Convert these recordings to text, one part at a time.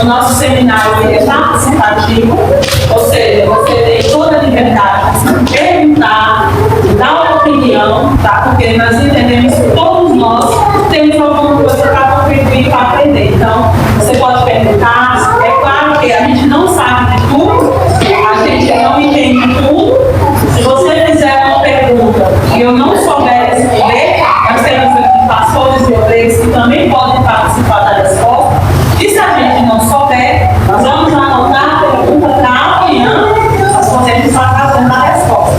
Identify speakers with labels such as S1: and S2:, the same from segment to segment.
S1: O nosso seminário é participativo, ou seja, você tem toda a liberdade de perguntar, de dar uma opinião, tá? Porque nós entendemos que todos nós temos alguma coisa para contribuir, para aprender. Então, você pode perguntar. É claro que a gente não sabe de tudo, a gente não entende tudo. Se você fizer uma pergunta e eu não souber responder, nós temos aqui pastores e obreiros que também podem participar da resposta. E se a gente não souber, nós vamos anotar a pergunta para amanhã, nós podemos estar fazendo a resposta.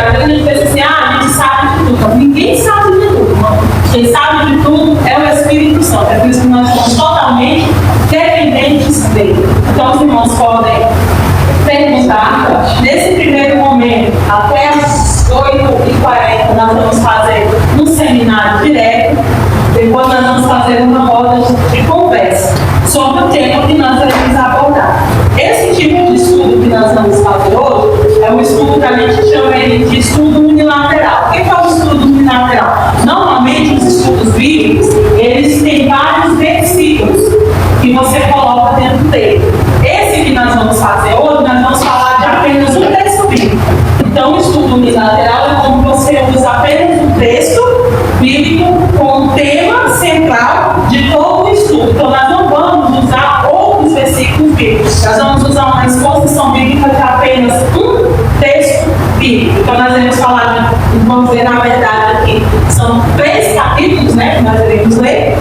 S1: Às vezes a gente pensa assim, a gente sabe de tudo. Ninguém sabe de tudo. Quem sabe de tudo é o Espírito Santo. É por isso que nós somos totalmente dependentes dele. Então os irmãos podem perguntar. Nesse primeiro momento, até as 8h40, nós vamos fazer um seminário direto. Depois nós vamos fazer uma roda de conversa sobre o tema que nós iremos abordar. Esse tipo de estudo que nós vamos fazer hoje é um estudo que a gente chama ele de estudo unilateral. O que é o estudo unilateral? Normalmente os estudos bíblicos, eles têm vários versículos que você coloca dentro dele. Esse que nós vamos fazer hoje, nós vamos falar de apenas um texto bíblico. Então o estudo unilateral é como você usa apenas um texto bíblico com o tema central de todo o estudo. Então nós não vamos usar outros versículos bíblicos. Nós vamos usar uma exposição bíblica de apenas um texto bíblico. Então nós iremos falar, vamos ver na verdade aqui, são 3 capítulos, né, que nós iremos ler.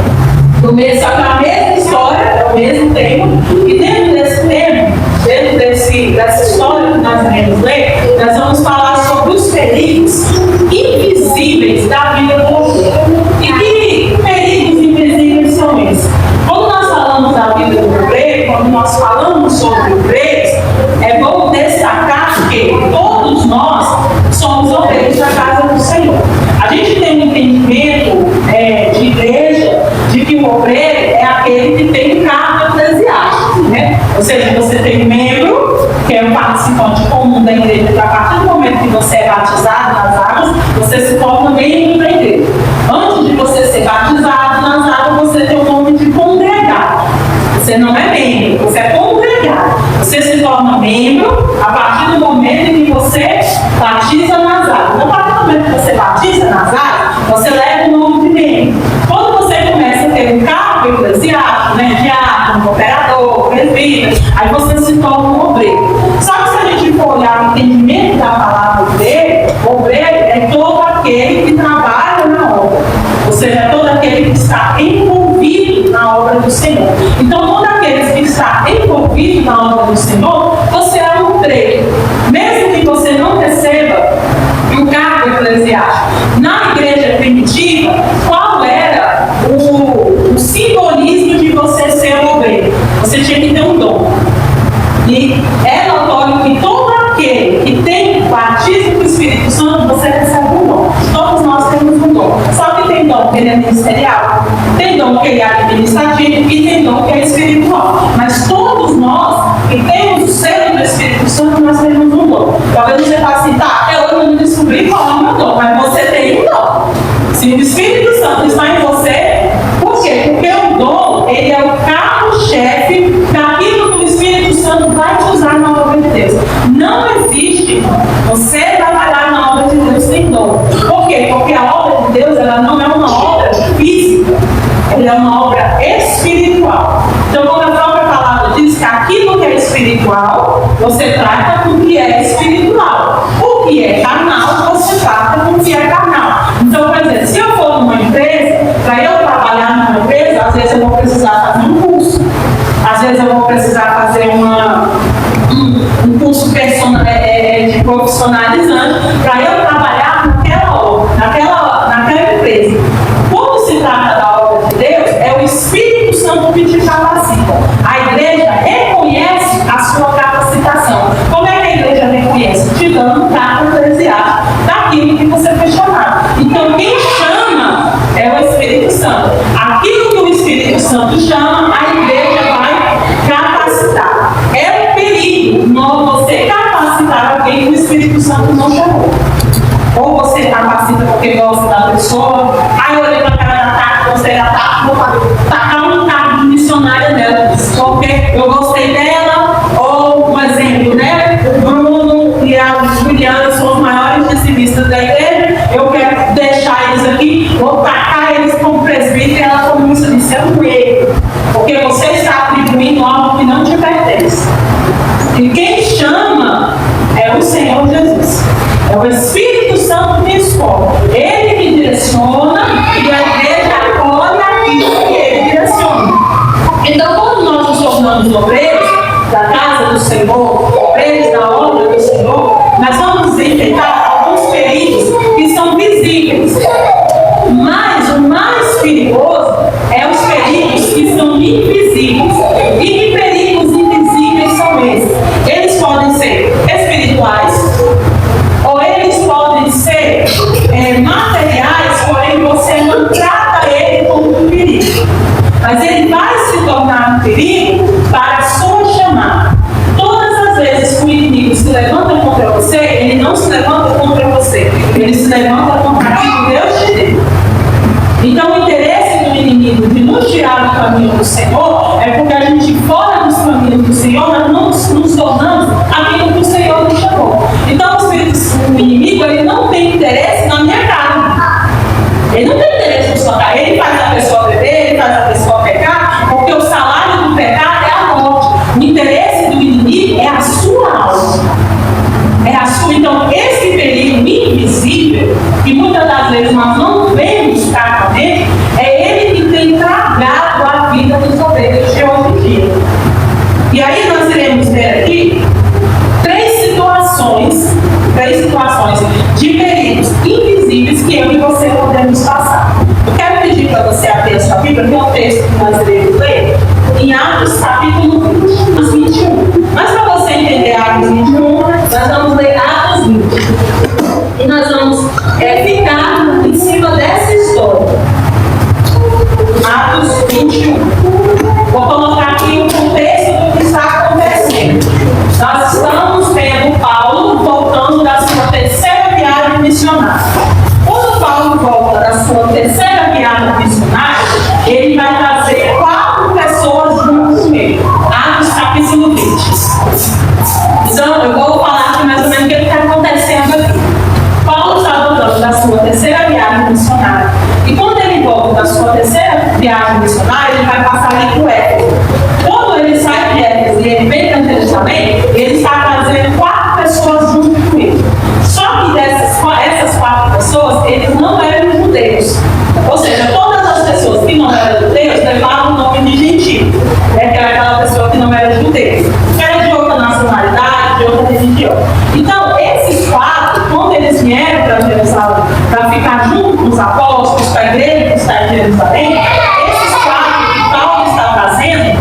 S1: Só que a mesma história, é o mesmo tema. E dentro desse tema, dentro dessa história que nós iremos ler, nós vamos falar sobre os perigos invisíveis da vida do obreiro. E que perigos invisíveis são esses? Quando nós falamos da vida do obreiro, quando nós falamos sobre obreiros, é bom destacar que todos nós somos obreiros da casa do Senhor. A gente tem um entendimento de igreja de que o obreiro é aquele que tem um cargo eclesiástico, né? Ou seja, você tem membro, que é um participante comum da igreja, que a partir do momento que você é batizado nas águas, você se torna membro da igreja. Antes de você ser batizado nas águas, você tem o nome de congregado. Você não é membro, você é congregado. Você se torna membro a partir do momento em que você batiza nas águas. A partir do momento que você batiza nas águas, você leva o nome de membro. Quando você começa a ter um cargo eclesiástico, né, diácono, operador, presbítero, aí você se torna um obreiro. Só que se a gente for olhar o entendimento da palavra dele, o obreiro é todo aquele que trabalha na obra. Ou seja, é todo aquele que está envolvido na obra do Senhor. Então, todo aquele que está envolvido na obra do Senhor, você é um obreiro. Mesmo que você não receba um cargo eclesiástico. Na igreja primitiva, qual era o simbolismo de você ser um obreiro? Você tinha que ter um dom. E é notório que todo aquele que tem batismo do Espírito Santo, você recebe um dom. Todos nós temos um dom. Só que tem dom que ele é ministerial, tem dom que ele é administrativo e tem dom que é espiritual. Mas todos nós que temos o selo do Espírito Santo, nós temos um dom. Talvez você fale assim, tá, até hoje eu não descobri qual é o meu dom, mas você tem um dom. Se o Espírito Santo está em você, por quê? Porque o dom, ele é o carro-chefe daquilo que o Espírito Santo vai te usar na obra de Deus. Não existe você trabalhar na obra de Deus sem dom. Por quê? Porque a obra de Deus, ela não é uma obra física, ela é uma obra espiritual. Então, quando a própria palavra diz que aquilo que é espiritual, você trata com o que é espiritual. O que é carnal, você trata com o que é carnal. Então, por exemplo, se eu for numa empresa, para eu trabalhar numa empresa, às vezes eu vou precisar fazer um curso. Às vezes eu vou precisar fazer um curso de profissionalizante para eu trabalhar naquela obra, naquela empresa. Quando se trata da obra de Deus, é o Espírito Santo que te capacita. A igreja reconhece a sua capacitação. Como é que a igreja reconhece? Te dando um cargo eclesiástico daquilo que você foi chamado. Então, quem chama é o Espírito Santo. Aquilo que o Espírito Santo chama, a igreja vai capacitar. É um perigo você capacitar alguém que o Espírito Santo não chamou. Ou você capacita porque gosta da pessoa, aí eu olhei para a cara da Tati, você da Tati, vou tacar um cargo de missionária dela, porque eu gostei dela, ou um exemplo, né? O Bruno e a Juliana são os maiores dizimistas da igreja, eu quero deixar eles aqui, vou tacar eles como presbítero, e ela começa a dizer, é um erro, porque você está atribuindo algo que não te pertence. E quem chama é o Senhor Jesus. É o Espírito Santo que escolhe. Ele que direciona e a igreja acolhe aquilo que ele direciona. Então, quando nós nos tornamos obreiros da casa do Senhor, obreiros da obra do Senhor, nós vamos enfrentar alguns perigos que são visíveis. Mas o mais perigoso é os perigos que são invisíveis. E que perigos invisíveis são esses? Eles podem ser espirituais, ou eles podem ser materiais, porém você não trata ele como um perigo. Mas ele vai se tornar um perigo para a sua chamada. Todas as vezes que o inimigo se levanta contra você, ele não se levanta contra você, ele se levanta contra aquilo que Deus te deu. Então o interesse do inimigo de nos tirar do caminho do Senhor é porque a gente, fora dos caminhos do Senhor, nós não nos tornamos aquilo que o Senhor nos chamou. Então o inimigo, ele não tem interesse na minha carne. Ele não tem interesse na sua carne. Ele faz a pessoa beber, ele faz a pessoa pecar, porque o salário do pecado é a morte. O interesse do inimigo é a sua alma. É a sua. Então esse perigo invisível, que muitas das vezes nós não vemos claramente, é ele que tem tragado a vida dos obreiros de hoje em dia. E aí nós iremos ver aqui três situações de perigos invisíveis que eu e você podemos passar. Eu quero pedir para você abrir a sua Bíblia, que é o texto que nós iremos ler, em Atos capítulo 20, Atos 21. Mas para você entender Atos 21, nós vamos ler Atos 20. E nós vamos ficar em cima dessa história. Atos 21. Vou colocar aqui o contexto do que está acontecendo. Nós estamos vendo Paulo voltando da sua terceira viagem missionária. Quando Paulo volta da sua terceira viagem missionária, ele vai trazer 4 pessoas junto com ele. Atos capítulo 20. Então, eu vou falar aqui mais ou menos o que está acontecendo aqui. Paulo está voltando da sua terceira viagem missionária. E quando ele volta da sua terceira viagem missionária, ele vai passar ali por Éfeso. Quando ele sai de Éfeso e ele vem para Jerusalém, ele está trazendo 4 pessoas junto com ele. Só que essas 4 pessoas, eles não eram judeus. Ou seja, todas as pessoas que não eram judeus levavam o nome de gentio, né? Que era aquela pessoa que não era judeu. Era de outra nacionalidade, de outra religião. Então, esses 4, quando eles vieram para Jerusalém, para ficar junto com os apóstolos, com a igreja que está em Jerusalém, esses 4 que Paulo está trazendo,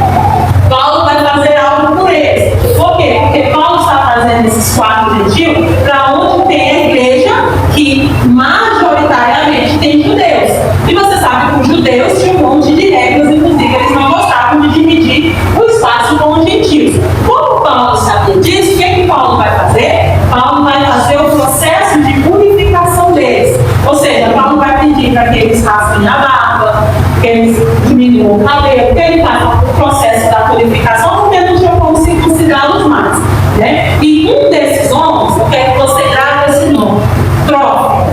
S1: Paulo vai fazer algo por eles. Por quê? Porque Paulo está trazendo esses 4 gentios para onde tem a igreja que majoritariamente tem judeus. E você sabe que os judeus tinham um monte de regras, inclusive eles não gostavam de dividir o espaço com os gentios. Como Paulo sabia disso, o que Paulo vai fazer? Paulo vai fazer o processo de purificação deles. Ou seja, Paulo vai pedir para que eles raspem a barba, que eles diminuam o cabelo, que ele faz o processo da purificação, porque não tinha como se considerá-los mais. Né? E um desses homens, eu quero que você grave esse nome, Trófimo.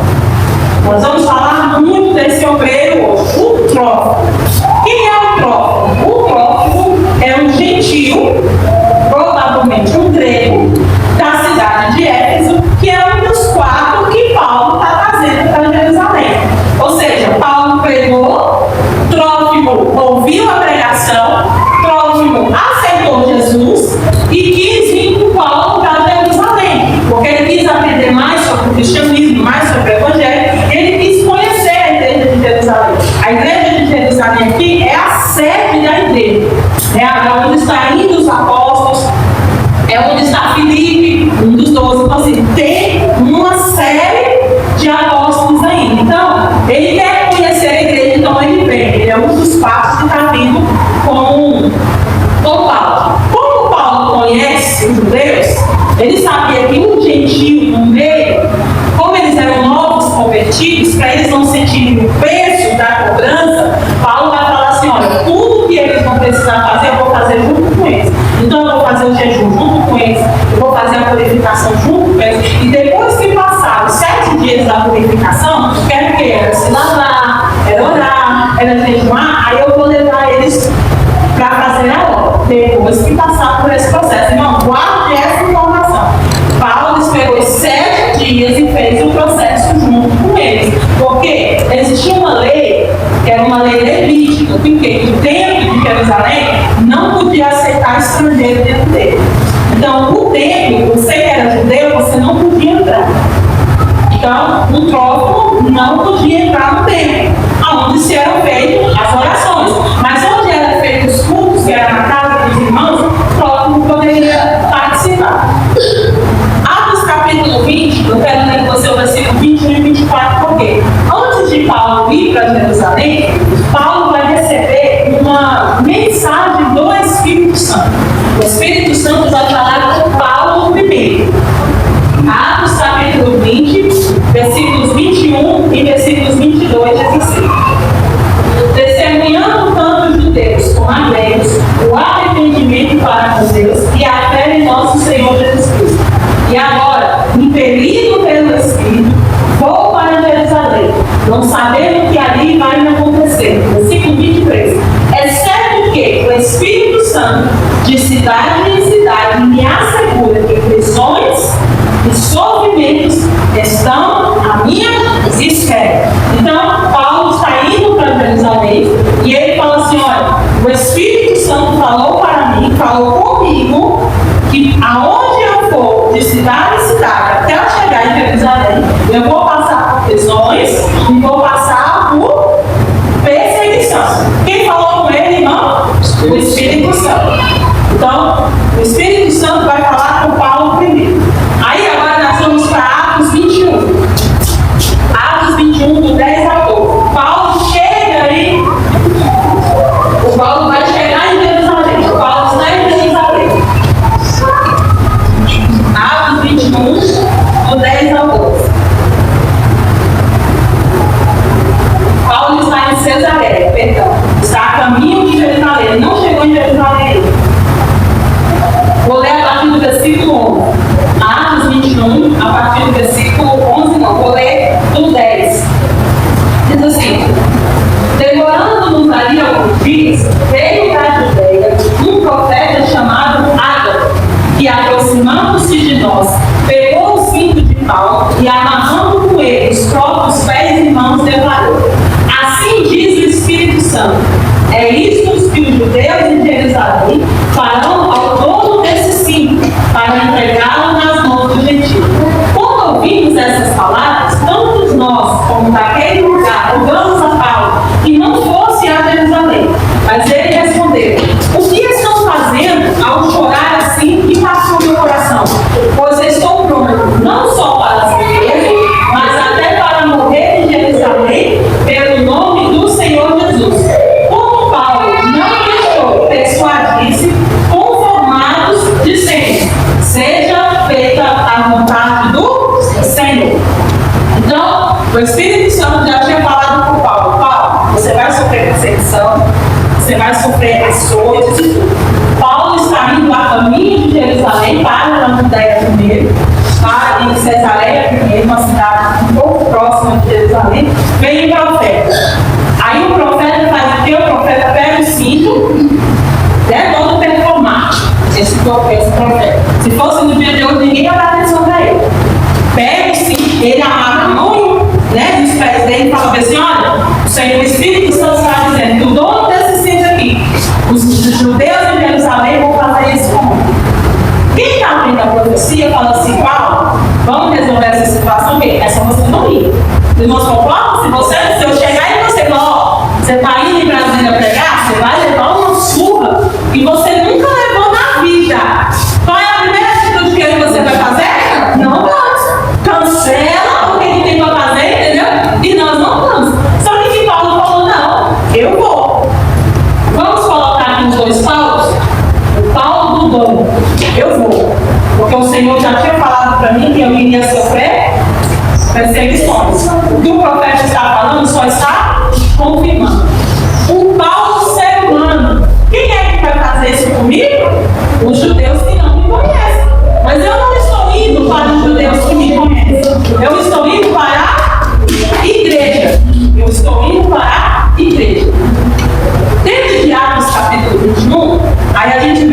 S1: Nós vamos falar muito desse obreiro hoje, o Trófimo. Quem é o Trófimo? O Trófimo é um gentio, provavelmente um grego, da cidade de Éfeso, que é um dos 4 que Paulo está trazendo para Jerusalém. Ou seja, Paulo pregou, Trófimo ouviu a pregação, Trófimo aceitou Jesus e quis vir com Paulo para Jerusalém, porque ele quis aprender mais sobre o cristianismo, mais sobre o evangelho, e ele quis conhecer a igreja de Jerusalém. A igreja de Jerusalém aqui é a sede da igreja, é onde está indo os apóstolos, é onde está Filipe, um dos 12. Então, assim, tem uma série de apóstolos ainda. Então, ele quer conhecer a igreja, então ele vem. Ele é um dos 4 que está vindo com Paulo. Como Paulo conhece os judeus, ele sabia que um gentio no meio, como eles eram novos convertidos, para eles não sentirem o peso da cobrança, Paulo vai falar assim: olha, tudo que eles vão precisar fazer, eu vou fazer junto com eles. depois que passar por esse processo. Irmão, guarde essa informação. Paulo esperou 7 dias e fez o processo junto com eles. Porque existia uma lei, que era uma lei levítica, que o templo de Jerusalém não podia aceitar estrangeiro dentro dele. Então, o templo, você que era judeu, você não podia entrar. Então, o próximo não podia entrar no templo, onde se eram feitas as orações. Mas onde eram feitos os cultos, que era na casa dos irmãos, o próximo poderia participar. Atos capítulo 20, eu quero ler com você o versículo 21 e 24, porque antes de Paulo ir para Jerusalém, Paulo vai receber uma mensagem do Espírito Santo. O Espírito Santo vai falar com Paulo primeiro. Atos capítulo 20, versículos 21 e versículos 22 diz assim: testemunhando tanto os judeus como a gregos o arrependimento para com Deus e a fé em nosso Senhor Jesus Cristo. E agora, impelido pelo Espírito, vou para Jerusalém, não sabendo o que ali vai me acontecer. Versículo 23. Exceto que o Espírito Santo, de cidade em cidade, me assegura que prisões e sofrimentos estão à minha espera. Então, Paulo está indo para Jerusalém e ele fala assim: olha, o Espírito Santo falou para mim, falou comigo, que aonde eu for, de cidade em cidade, até eu chegar em Jerusalém, eu vou passar por prisões e vou passar por perseguição. Quem falou com ele, irmão? O Espírito Santo. Então, o Espírito Santo vai falar com Paulo primeiro. Aí agora nós vamos para Atos 21. Atos 21, do 10 ao 12. Paulo chega aí. O Paulo vai chegar em Jerusalém. O Paulo está em Jerusalém. Atos 21, do 10 ao 12. Paulo está em Cesareia, perdão. Está a caminho de Jerusalém. Ele não chegou em Jerusalém. Vou ler a partir do versículo 11. Atos 21, a partir do versículo 11, não, vou ler do 10. Diz assim: demorando-nos ali alguns dias, veio da Judeia um profeta chamado Ágabo, que aproximando-se de nós, pegou o cinto de Paulo e amarrando com ele os próprios pés e mãos declarou: assim diz o Espírito Santo, é isto que os judeus em Jerusalém farão ao dono desse cinto, para entregá-lo nas mãos do gentio. Quando ouvimos essas palavras, tanto nós como daquele lugar rogamos a Paulo que não fosse a Jerusalém. Mas ele respondeu: o que estão fazendo ao chorar assim e passou meu coração? Pois estou pronto, não só para ser preso, mas até para morrer em Jerusalém pelo nome do Senhor Jesus. Como Paulo não deixou persuadir-se, conformados, dizendo: seja feita a vontade do Senhor. Então, o Espírito Santo já tinha falado com Paulo: Paulo, você vai sofrer perseguição, você vai sofrer açoites e tudo. Paulo está indo a caminho de Jerusalém, para a Judéia primeiro, para em Cesareia primeiro, uma cidade um pouco próxima de Jerusalém. Vem o profeta. Aí o profeta faz o que? O profeta pega o cinto, é todo performático, esse profeta. Se fosse no dia de hoje, ninguém ia dar atenção para ele. Pega o cinto, ele amarra a mão, né, dos pés dele e fala assim: olha, o Senhor, o Espírito Santo está dizendo que o dono desse cinto aqui, os judeus de Jerusalém vão fazer isso comigo. Quem está vendo a profecia fala assim: Paulo, vamos resolver essa situação bem, é só você não ir. Os irmãos falam: Paulo, se eu chegar e você falar: ó, você está indo em Brasília pregar, você vai levar uma surra que você nunca levou na vida. Qual é a primeira atitude que você vai fazer? Não vamos. Cancela o que tem para fazer, entendeu? E nós não vamos. Só que Paulo falou: não, eu vou. Vamos colocar aqui os dois Paulos? O Paulo do dono, eu vou. Porque o Senhor já tinha falado para mim que eu iria sofrer perseguições. O que o profeta está falando só está confirmando. O Paulo, ser humano, quem é que vai fazer isso comigo? Os judeus que não me conhecem. Mas eu não estou indo para os judeus que me conhecem. Eu estou indo para a igreja. Eu estou indo para a igreja. Dentro de Atos capítulo 21, aí a gente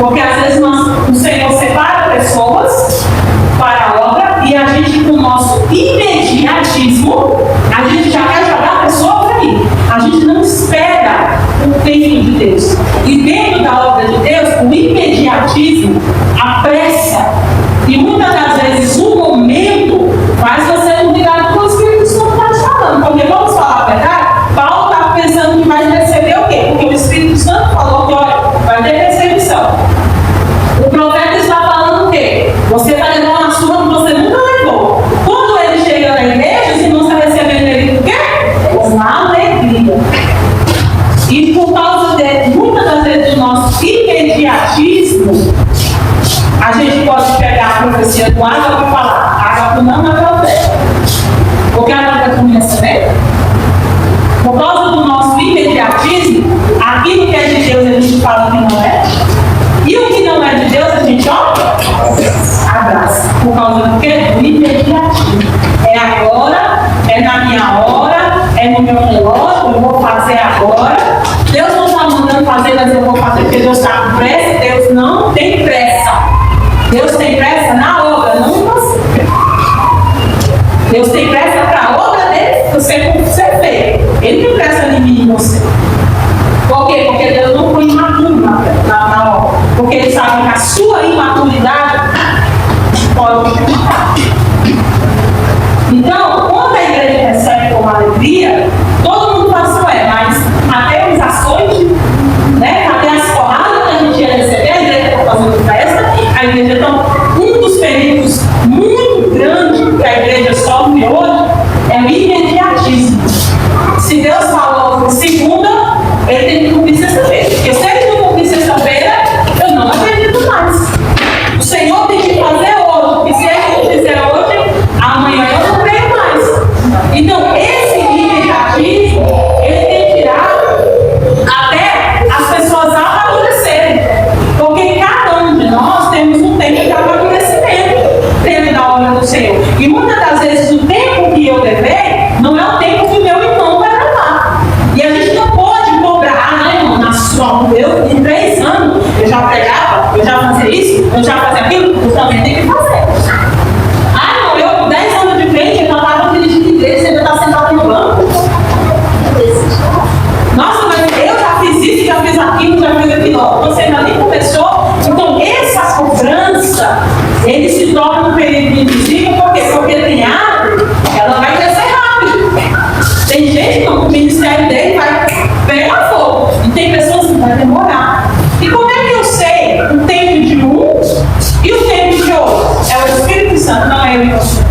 S1: Porque às vezes o Senhor separa pessoas para a obra e a gente, com o nosso imediatismo, a gente já quer jogar a pessoa para aí. A gente não espera o tempo de Deus. E dentro da obra de Deus, o imediatismo, a pressa, e muitas das vezes o momento faz você não ligar com o Espírito Santo está te falando. Porque vamos falar a verdade, Paulo está pensando que vai receber o quê? Porque o Espírito Santo falou que, olha, vai ter recepção. O profeta está falando o quê? Você está levando uma surra que você nunca levou. Quando ele chega na igreja, os irmãos estão recebendo ele o quê? Com alegria. E por causa de muitas das vezes do nosso imediatismo, a gente pode pegar a profecia do água para falar, água não é profeta. Porque a água começa, né? Por causa do nosso imediatismo, aquilo que é de Deus a gente fala que não é. E o que não é de Deus a gente, ó, abraça. Por causa do quê? Do imediatismo. É agora, é na minha hora, é no meu relógio, eu vou fazer agora. Deus não está mandando fazer, mas eu vou fazer porque Deus está com pressa. Deus não tem pressa. Deus tem pressa na obra, não em você. Deus tem pressa para a obra dele, você ser feito. Ele tem pressa em mim e você. Por quê? Porque Deus não foi imaturo na obra. Porque Ele sabe que a sua imaturidade pode machucar. Então, quando a igreja recebe com alegria, todo mundo fala assim, mas até os açoites, né? Até as porradas que a gente ia receber, a igreja está fazendo festa, a igreja está. Um dos períodos muito grandes que a igreja sofre hoje é o imediatismo. Se Deus falou segunda, ele tem que cumprir sexta-feira. Porque se ele não cumprir sexta-feira, eu não acredito mais. O Senhor tem que fazer hoje, porque se ele não fizer hoje, amanhã eu não creio mais. Então, esse imediatismo, ele tem que tirar até as pessoas amadurecerem. Porque cada um de nós temos um tempo de amadurecimento dentro da obra do Senhor. E muitas das vezes o tempo que eu levei não é o tempo que o meu irmão vai levar. E a gente não pode cobrar, né, irmão? Eu, em 3 anos, eu já pregava, eu já fazia isso, eu já fazia aquilo, eu também tenho que fazer. Não, eu com 10 anos de frente, eu já estava dirigindo igreja, você já está sentado no banco. Nossa, mas eu já fiz isso, já fiz aquilo, já fiz aquilo. Você ainda nem começou. Então, essa cobrança, ele se torna um período invisível, por quê? Porque tem árvore, ela vai crescer rápido. Tem gente que o ministério dele vai pegar fogo. E tem pessoas que vai demorar. E como é que eu sei o tempo de um e o tempo de outro? É o Espírito Santo, não é eu e você.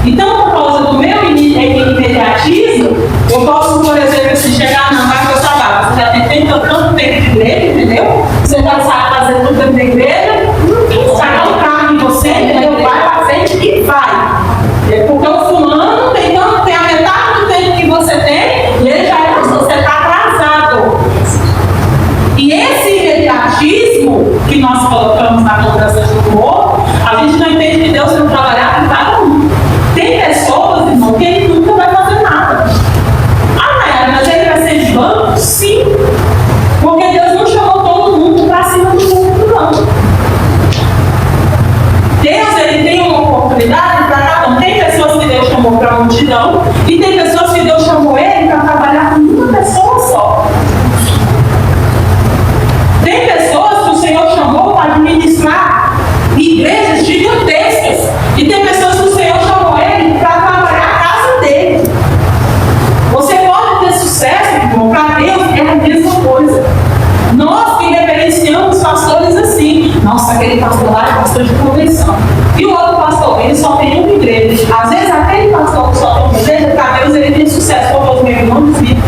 S1: Então, por causa do meu imediatismo, eu posso, por exemplo, se chegar na vaga do trabalho, você já tem feito tanto tempo de igreja, entendeu? Você já sabe fazer tudo dentro da igreja, sacar um carro em você, entendeu? Vai pra frente e vai. Porque o fulano tem a metade do tempo que você tem e ele já é pastor, você está atrasado. E esse imediatismo que nós colocamos na cobrança do outro, a gente não entende que Deus vai trabalhar com cada um. Tem pessoas, irmão, que ele nunca vai fazer nada. Mas ele vai ser de banco? Sim. Porque Deus não chamou todo mundo para cima do mundo, não. Deus, ele tem uma oportunidade para cada um. Tem pessoas que Deus chamou para a multidão e tem pessoas que Deus chamou ele para trabalhar com uma pessoa só. Tem pessoas que o Senhor chamou para administrar igrejas gigantescas e tem pessoas que o Senhor chamou ele para trabalhar a casa dele. Você pode ter sucesso, irmão, para Deus é a mesma coisa. Nós que reverenciamos pastores assim. Nossa, aquele pastor lá é pastor de convenção. E o outro pastor, ele só tem uma igreja. Às vezes aquele pastor que só tem uma igreja, para Deus ele tem sucesso, porque os meus irmãos vivem.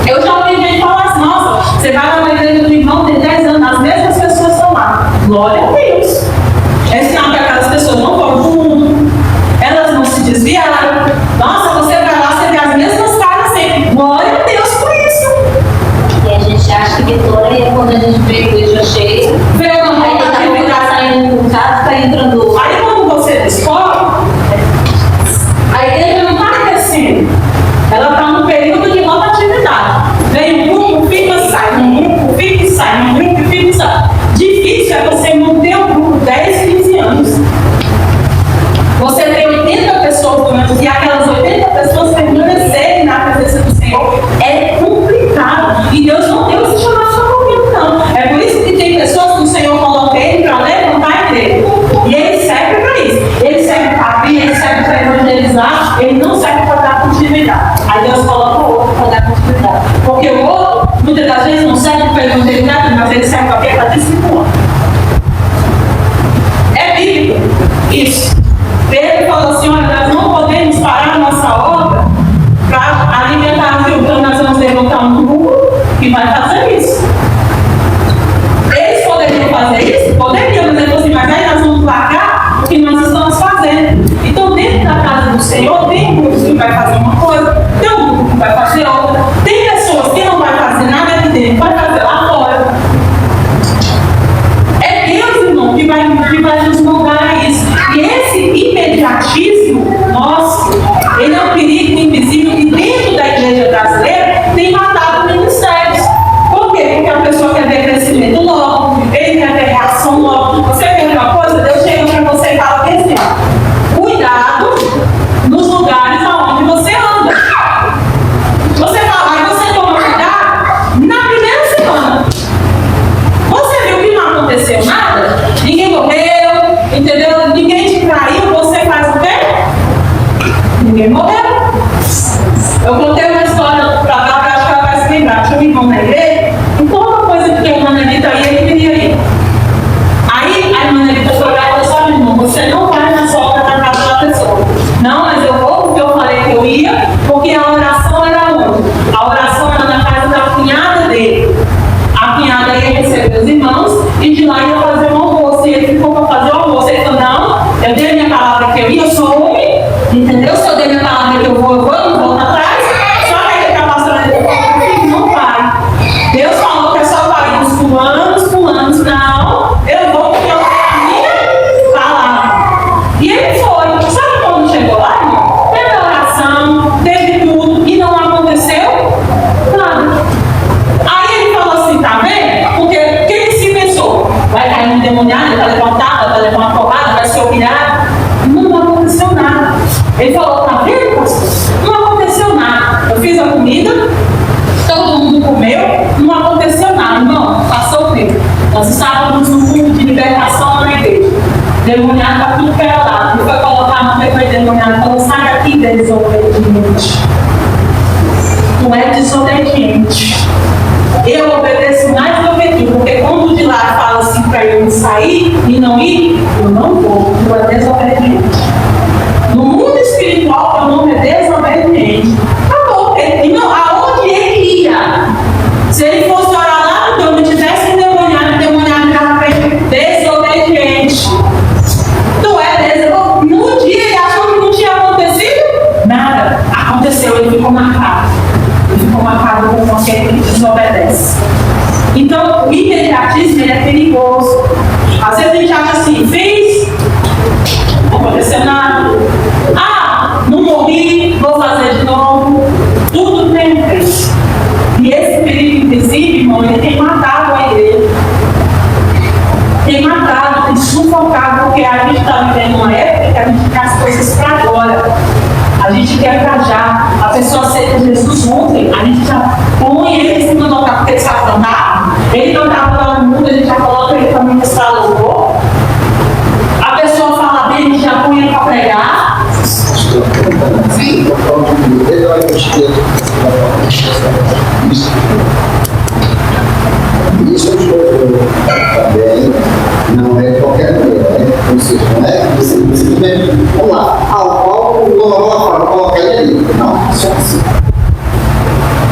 S1: Eu já ouvi gente falar assim, nossa, você vai na igreja do irmão, tem 10 anos, as mesmas pessoas estão lá. Glória a Deus. É sinal que aquelas pessoas não foram do mundo, elas não se desviaram. Nossa, você vai lá, você vê as mesmas caras sempre. Glória a Deus por isso.
S2: E a gente acha que vitória é quando a gente vê a igreja cheia.
S1: Vê uma
S2: Aí tá saindo com casa, tá entrando.
S1: Aí quando você descobre, a igreja não está crescendo. Ela está num período de rotatividade. Vem um grupo, fica e sai. Um grupo, fica e sai. Um grupo, fica e sai. Difícil para evangelizar, mas ele serve para quê? Para discipular. É bíblico isso. Pedro falou assim: olha, nós não podemos parar a nossa obra para alimentar o filho, então nós vamos levantar um grupo que vai fazer isso. Eles poderiam fazer isso? Poderiam, mas ele falou assim: mas aí nós vamos largar o que nós estamos fazendo. Então, dentro da casa do Senhor, tem um grupo que vai fazer uma coisa, tem um grupo que vai fazer outra, tem pessoas que não vai fazer nada aqui dentro, vai fazer lá fora. É Deus, irmão, que vai nos moldar a isso. E esse imediatismo nosso, ele é um perigo invisível que dentro da igreja brasileira tem matado ministérios. Por quê? Porque a pessoa quer ver crescimento logo, ele quer ver reação logo. Você quer uma coisa? Deus chega para você e fala assim: cuidado nos lugares aonde você anda. Você fala, aí você toma cuidado na primeira semana. Você viu que não aconteceu nada? Ninguém morreu, entendeu? Ninguém te traiu, você faz o quê? Ninguém morreu. Eu contei uma história para cá, acho que ela vai se lembrar. Tinha um irmão na igreja, então uma coisa que a irmã Nelita ia, ele queria ir. Aí a irmã Nelita foi lá e falou assim: irmão, você não vai na sua obra na casa da pessoa. Não, mas eu vou porque eu falei que eu ia, porque a oração era onde? A oração era na casa da cunhada dele. A cunhada ia receber os irmãos e de lá ia fazer um almoço. E ele ficou para fazer o almoço. Ele falou: não, eu dei a minha palavra que eu ia, eu sou homem, entendeu? Se eu dei a minha palavra que eu vou, não volto atrás. Só que aí a pastora dele falou: não vai. Deus falou que é só para os fulanos, não, eu vou porque eu tenho a minha palavra. E ele foi. Sabe quando chegou lá, irmão? Teve oração, teve tudo e não aconteceu nada. Aí ele falou assim: tá vendo? Porque o que ele se pensou? Vai cair um endemoniado, vai levantar, vai levar uma porrada, vai ser humilhado. Não aconteceu nada. Ele falou: tá vendo, pastor? Não aconteceu nada. Eu fiz a comida, todo mundo comeu, não aconteceu nada. Não, passou o tempo. Nós estávamos num culto de libertação na igreja. O demoniado está tudo pelado. Ele foi colocar a mão depois do demoniado e falou: sai daqui, desobediente. Tu é desobediente. Eu obedeço mais do que tu, porque quando de lá fala assim para eu sair e não ir, eu não vou. Tu é desobediente. No mundo espiritual, teu nome é desobediente. Acabou. E não, aonde ele ia? Se ele fosse orar lá, então não tivesse endemoniado, o demoniado já para ele, desobediente. Tu é desobediente. No dia ele achou que não tinha acontecido nada. Aconteceu, ele ficou marcado. Ele ficou marcado com aquele que desobedece. Então, o imediatismo ele é perigoso. Às vezes a gente acha assim: fez, não aconteceu nada. Ah, não morri, vou fazer de novo. Tudo tem um preço. E esse perigo invisível, irmão, ele tem matado a igreja. Tem matado, tem sufocado, porque a gente está vivendo uma época que a gente quer as coisas para agora. A gente quer pra já. A pessoa aceita Jesus ontem, a gente já põe ele em cima do altar porque ele sabe cantar. Ele cantava lá no mundo, a gente já coloca ele para ministrar louvor. A pessoa fala bem, a gente já põe ele para pregar.
S3: Sim, isso também não é qualquer coisa, né? Ou seja, não é você simplesmente, vamos lá, coloca ele ali. Não, só assim.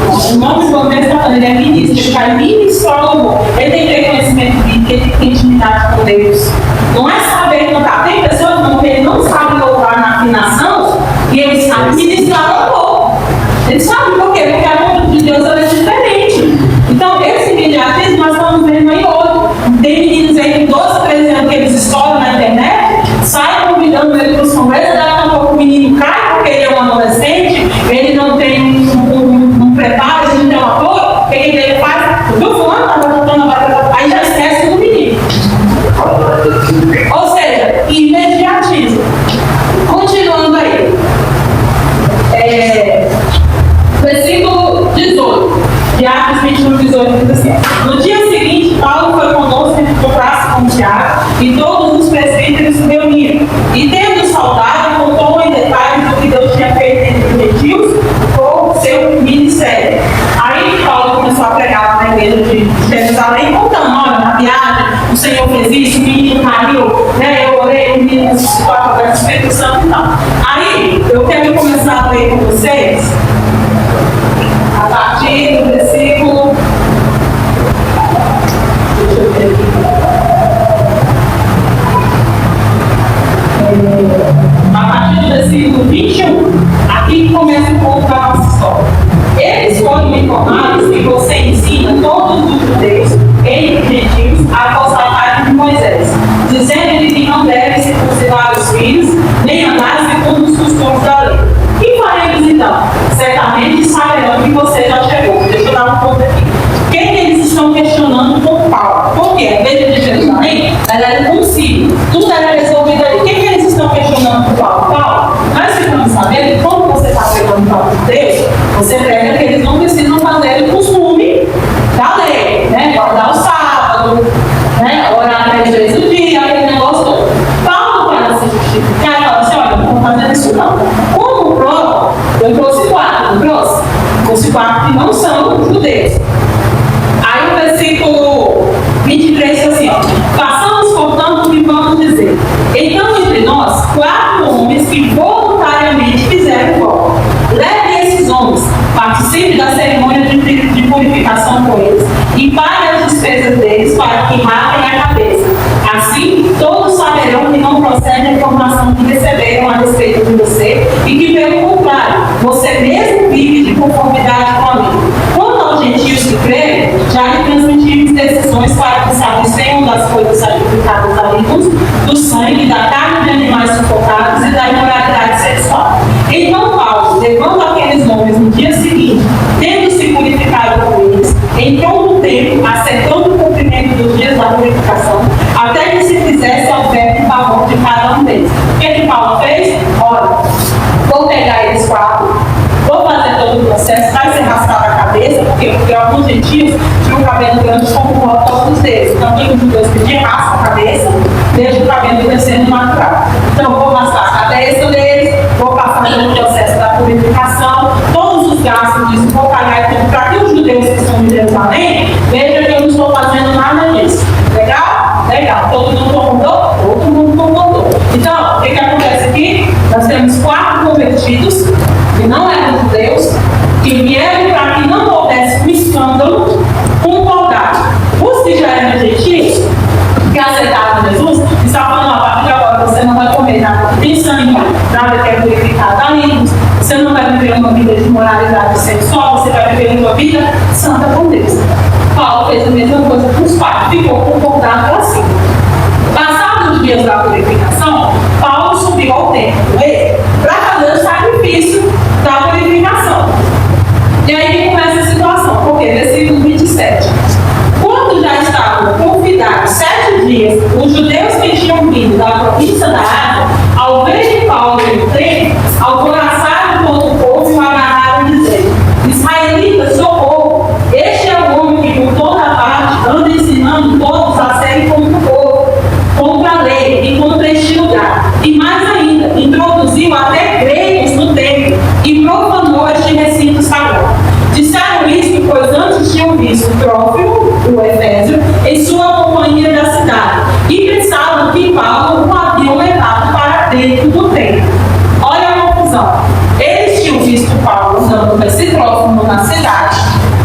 S1: O nome do governo está falando, ele é ministro, ele vai ministrar louvor. Ele tem que ter conhecimento bíblico, ele tem que ter intimidade com Deus. Não é saber cantar. Tem pessoas que ele não sabe louvar na afinação e ele sabe ministrar louvor. Ele sabe por quê? Porque a vontade de Deus é diferente. Então, esse imediatismo nós estamos vendo aí hoje. Tem meninos aí com 12, 13 anos que eles estouram na internet, saem convidando ele para os congressos, daqui a pouco o menino cai porque ele é um adolescente, ele não tem um preparo, ele não tem um apoio, o que ele faz? O fulano está voltando, aí já esquece do menino. Ou seja, imediatismo. Continuando aí. Versículo 18. De Atos 21, 18 diz assim: no dia seguinte, Paulo foi conosco entre o braço com Tiago e todos os presbíteros se reuniram. E tendo saudade, contou em detalhes do que Deus tinha feito entre os gentios com o seu ministério. Aí Paulo começou a pregar na igreja de Jerusalém contando, olha, na viagem, o Senhor fez isso, o menino caiu, né? Eu orei, o menino ressuscitou através do Espírito Santo e tal. Aí, eu quero começar a ler com vocês, a partir do versículo. Deixa eu ver aqui. A partir do versículo 21, aqui começa um pouco da nossa história. Eles foram informados que você ensina todos os judeus e gentios a apostatarem de Moisés, dizendo-lhe que não devem circuncidar os filhos, nem andar segundo os costumes da lei. Que faremos então? Certamente saberão que você já chegou. Deixa eu dar um ponto aqui. Quem eles estão questionando por Paulo? Porque a igreja de Jerusalém, ela era concílio. Tudo era resolvido ali. Quem eles estão questionando por Paulo? Paulo, nós ficamos sabendo que quando você está pregando Paulo de Deus, você prega que eles não precisam fazer o costume da lei, né? Guardar o sábado, né? Orar 3 vezes o dia, aquele negócio todo. Paulo, para se justificar, ele fala assim, olha, não estou fazendo isso não. Como prova, eu trouxe 4, não trouxe? Trouxe 4 que não são judeus. Aí o versículo 23 diz assim, ó, façamos, portanto, o que vamos dizer. Então, entre nós, 4 homens que voluntariamente fizeram o voto. Leve esses homens, participe da cerimônia de purificação com eles e pague as despesas deles para que rapem a cabeça. Assim, todos saberão que não procede a informação que receberam a respeito de você e que, pelo contrário, você mesmo vive de conformidade com a lei. Quanto aos gentios que creem, já lhe transmitimos decisões para que se abstenham das coisas sacrificadas a ídolos, do sangue, da carne de animais sufocados e da imoralidade sexual. Então Paulo, levando aqueles homens no dia seguinte, tendo se purificado com eles, entrou no templo, acertando o cumprimento dos dias da purificação, até que se fizesse ao pé de favor de cada um deles. O que Paulo fez? Olha, vou pegar eles 4, vou fazer todo o processo, vai ser raspado a cabeça, porque alguns gentios tinham cabelo grande como todos deles. Então, tem os judeus que raspa a cabeça, deixa o cabelo crescendo natural. Então, vou raspar a cabeça deles, vou passar pelo processo da purificação, todos os gastos disso, vou pagar tudo para que os judeus que estão em Jerusalém vejam que eu não estou fazendo nada disso. Legal? Legal. Todo mundo concordou? Todo mundo concordou. Então, o que acontece aqui? Nós temos 4 convertidos que não eram judeus, que vieram para que não houvesse um escândalo, concordado. Os que já eram gentios, que aceitaram Jesus, estavam falando, a partir de agora você não vai comer nada que tem sangue, nada que é purificado a ídolos, você não vai viver uma vida de moralidade sexual, você vai viver uma vida santa com Deus. Paulo fez a mesma coisa com os 4, ficou concordado assim. Passados os dias da purificação, Paulo subiu ao templo para fazer o sacrifício da purificação. E aí começa a situação, porque versículo 27. Quando já estavam convidados 7 dias, os judeus que tinham vindo da província da Ásia, ao ver de Paulo no templo, alvoraçaram todo o povo e o agarraram dizendo, israelitas, socorro! Este é o homem que por toda parte anda ensinando todos a serem como o povo, contra a lei e contra este lugar. E mais ainda, introduziu até gregos no templo e profanou este recinto sagrado. Disseram isso, pois antes tinham visto Trófimo, o Efésio, em sua companhia da cidade, e pensavam que Paulo o haviam levado para dentro do templo. Olha a confusão. Eles tinham visto Paulo usando esse Trófimo na cidade.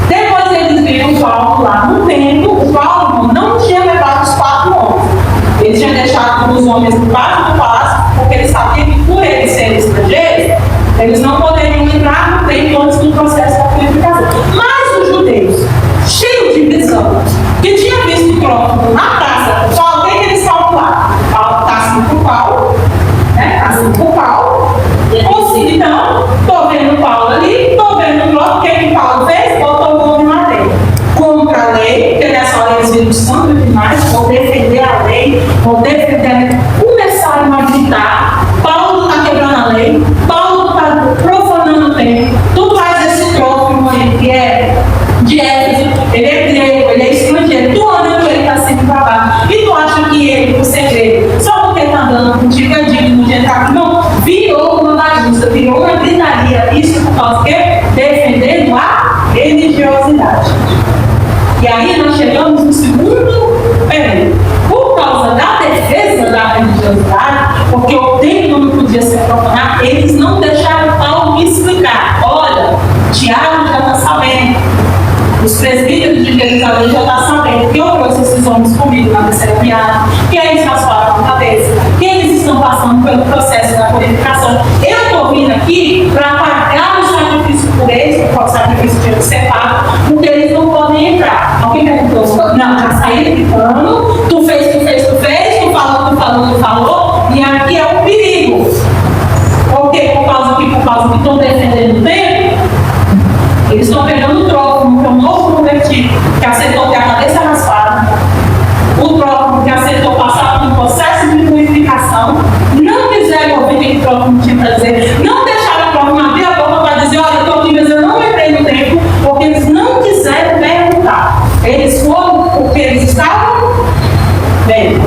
S1: Depois eles viram Paulo lá no templo. O Paulo não tinha levado os 4 homens. Ele tinha deixado os homens no pátio do palácio, porque ele sabia que por eles serem estrangeiros, eles não poderiam entrar no templo antes do processo da purificação. Mas os judeus, cheios de visão, que tinham visto o Trófimo na praça, Paulo, o que eles estavam lá? Paulo está assim por Paulo, né? Está assim por Paulo. Então, estou vendo Paulo ali, estou vendo o Trófimo, o que Paulo fez? Botou o nome lá dentro. Contra a lei, porque nessa hora eles viram sangue demais, vão defender a lei, vão defender a lei. Começaram a gritar, Paulo está quebrando a lei, Paulo está profanando o templo, tu faz esse Trófimo aí que é de Éfeso, ele é grego, ele é estrangeiro, tu anda com ele assim para baixo, e tu acha que ele, por ser grego, só porque está andando contigo é digno de entrar? Não, virou uma bagunça, virou uma gritaria, isso por causa do quê? Defendendo a religiosidade. E aí nós chegamos nos Os presbíteros de Jerusalém já estão sabendo que eu trouxe esses homens comigo na terceira viagem, que eles rasparam a cabeça, que eles estão passando pelo processo da purificação. Eu estou vindo aqui para pagar o sacrifício por eles, porque o sacrifício tinha que ser pago, porque eles não podem entrar. Alguém perguntou? Não, já saíram gritando, tu fez, tu falou, e aqui é o perigo. Porque por causa que estão defendendo o tempo, eles estão pegando o trófimo, que é o novo convertido, que aceitou ter a cabeça raspada, o trófimo que aceitou passar por um processo de purificação, não quiseram ouvir o que o trófimo tinha para dizer, não deixaram o trófimo abrir a boca para dizer, olha, eu estou aqui, mas eu não entrei no tempo, porque eles não quiseram perguntar. Eles foram porque eles estavam vendo.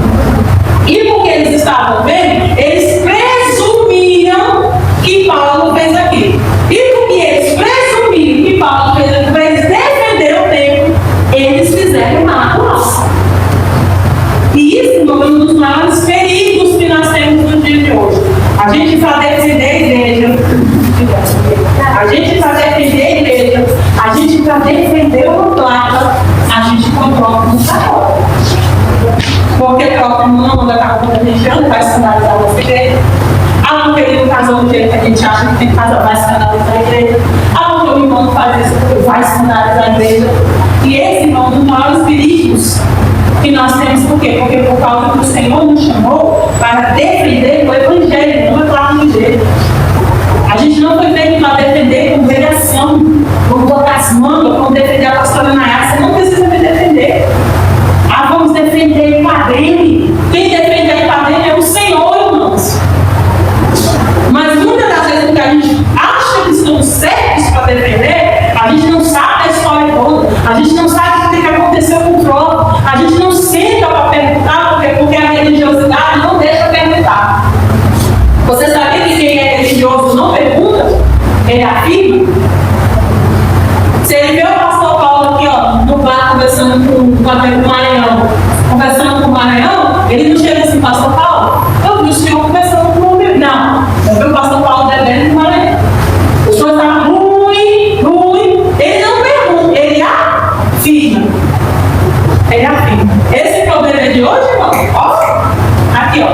S1: E porque eles estavam vendo, eles presumiram que Paulo fez aquilo. E porque eles presumiram que Paulo fez aquilo, para eles defenderem o tempo, eles fizeram nada. E isso, irmão, é um dos maiores perigos que nós temos no dia de hoje. A gente para defender a igreja, a gente para defender a igreja, a gente para defender uma placa, a gente controla no carro. Porque trófimo não anda com a conta região, vai escandalizar a nossa igreja. Ah, porque ele não casou do jeito que a gente acha que tem que casar, vai escandalizar a igreja. Ah, porque o irmão não faz isso, vai escandalizar a igreja. E esse, irmão, é um dos maiores perigos que nós temos. Por quê? Porque por causa que o Senhor nos chamou para defender o Evangelho, não é placa de igreja. A gente não foi feito para defender com pregação, com botar as mangas, com defender a pastora Nayara. Você não precisa me defender. Ah, vamos defender o padrinho. Quem defende o padrinho é o Senhor, irmãos. Mas muitas das vezes, porque a gente acha que estão certos para defender, a gente não sabe a história toda, a gente não sabe o que aconteceu com o trono, a gente não senta para perguntar, porque a religiosidade não deixa perguntar. Você sabia que quem é religioso não pergunta? Ele afirma. Se ele vê o pastor Paulo aqui, ó, no bar, conversando com o Maranhão, ele não chega assim, pastor Paulo, eu vi o senhor conversando com o meu. Não, eu vi o pastor Paulo bebendo com o Maranhão. O senhor está ruim. Ele não pergunta, ele afirma. Esse problema é de hoje, irmão? Ó, aqui, ó.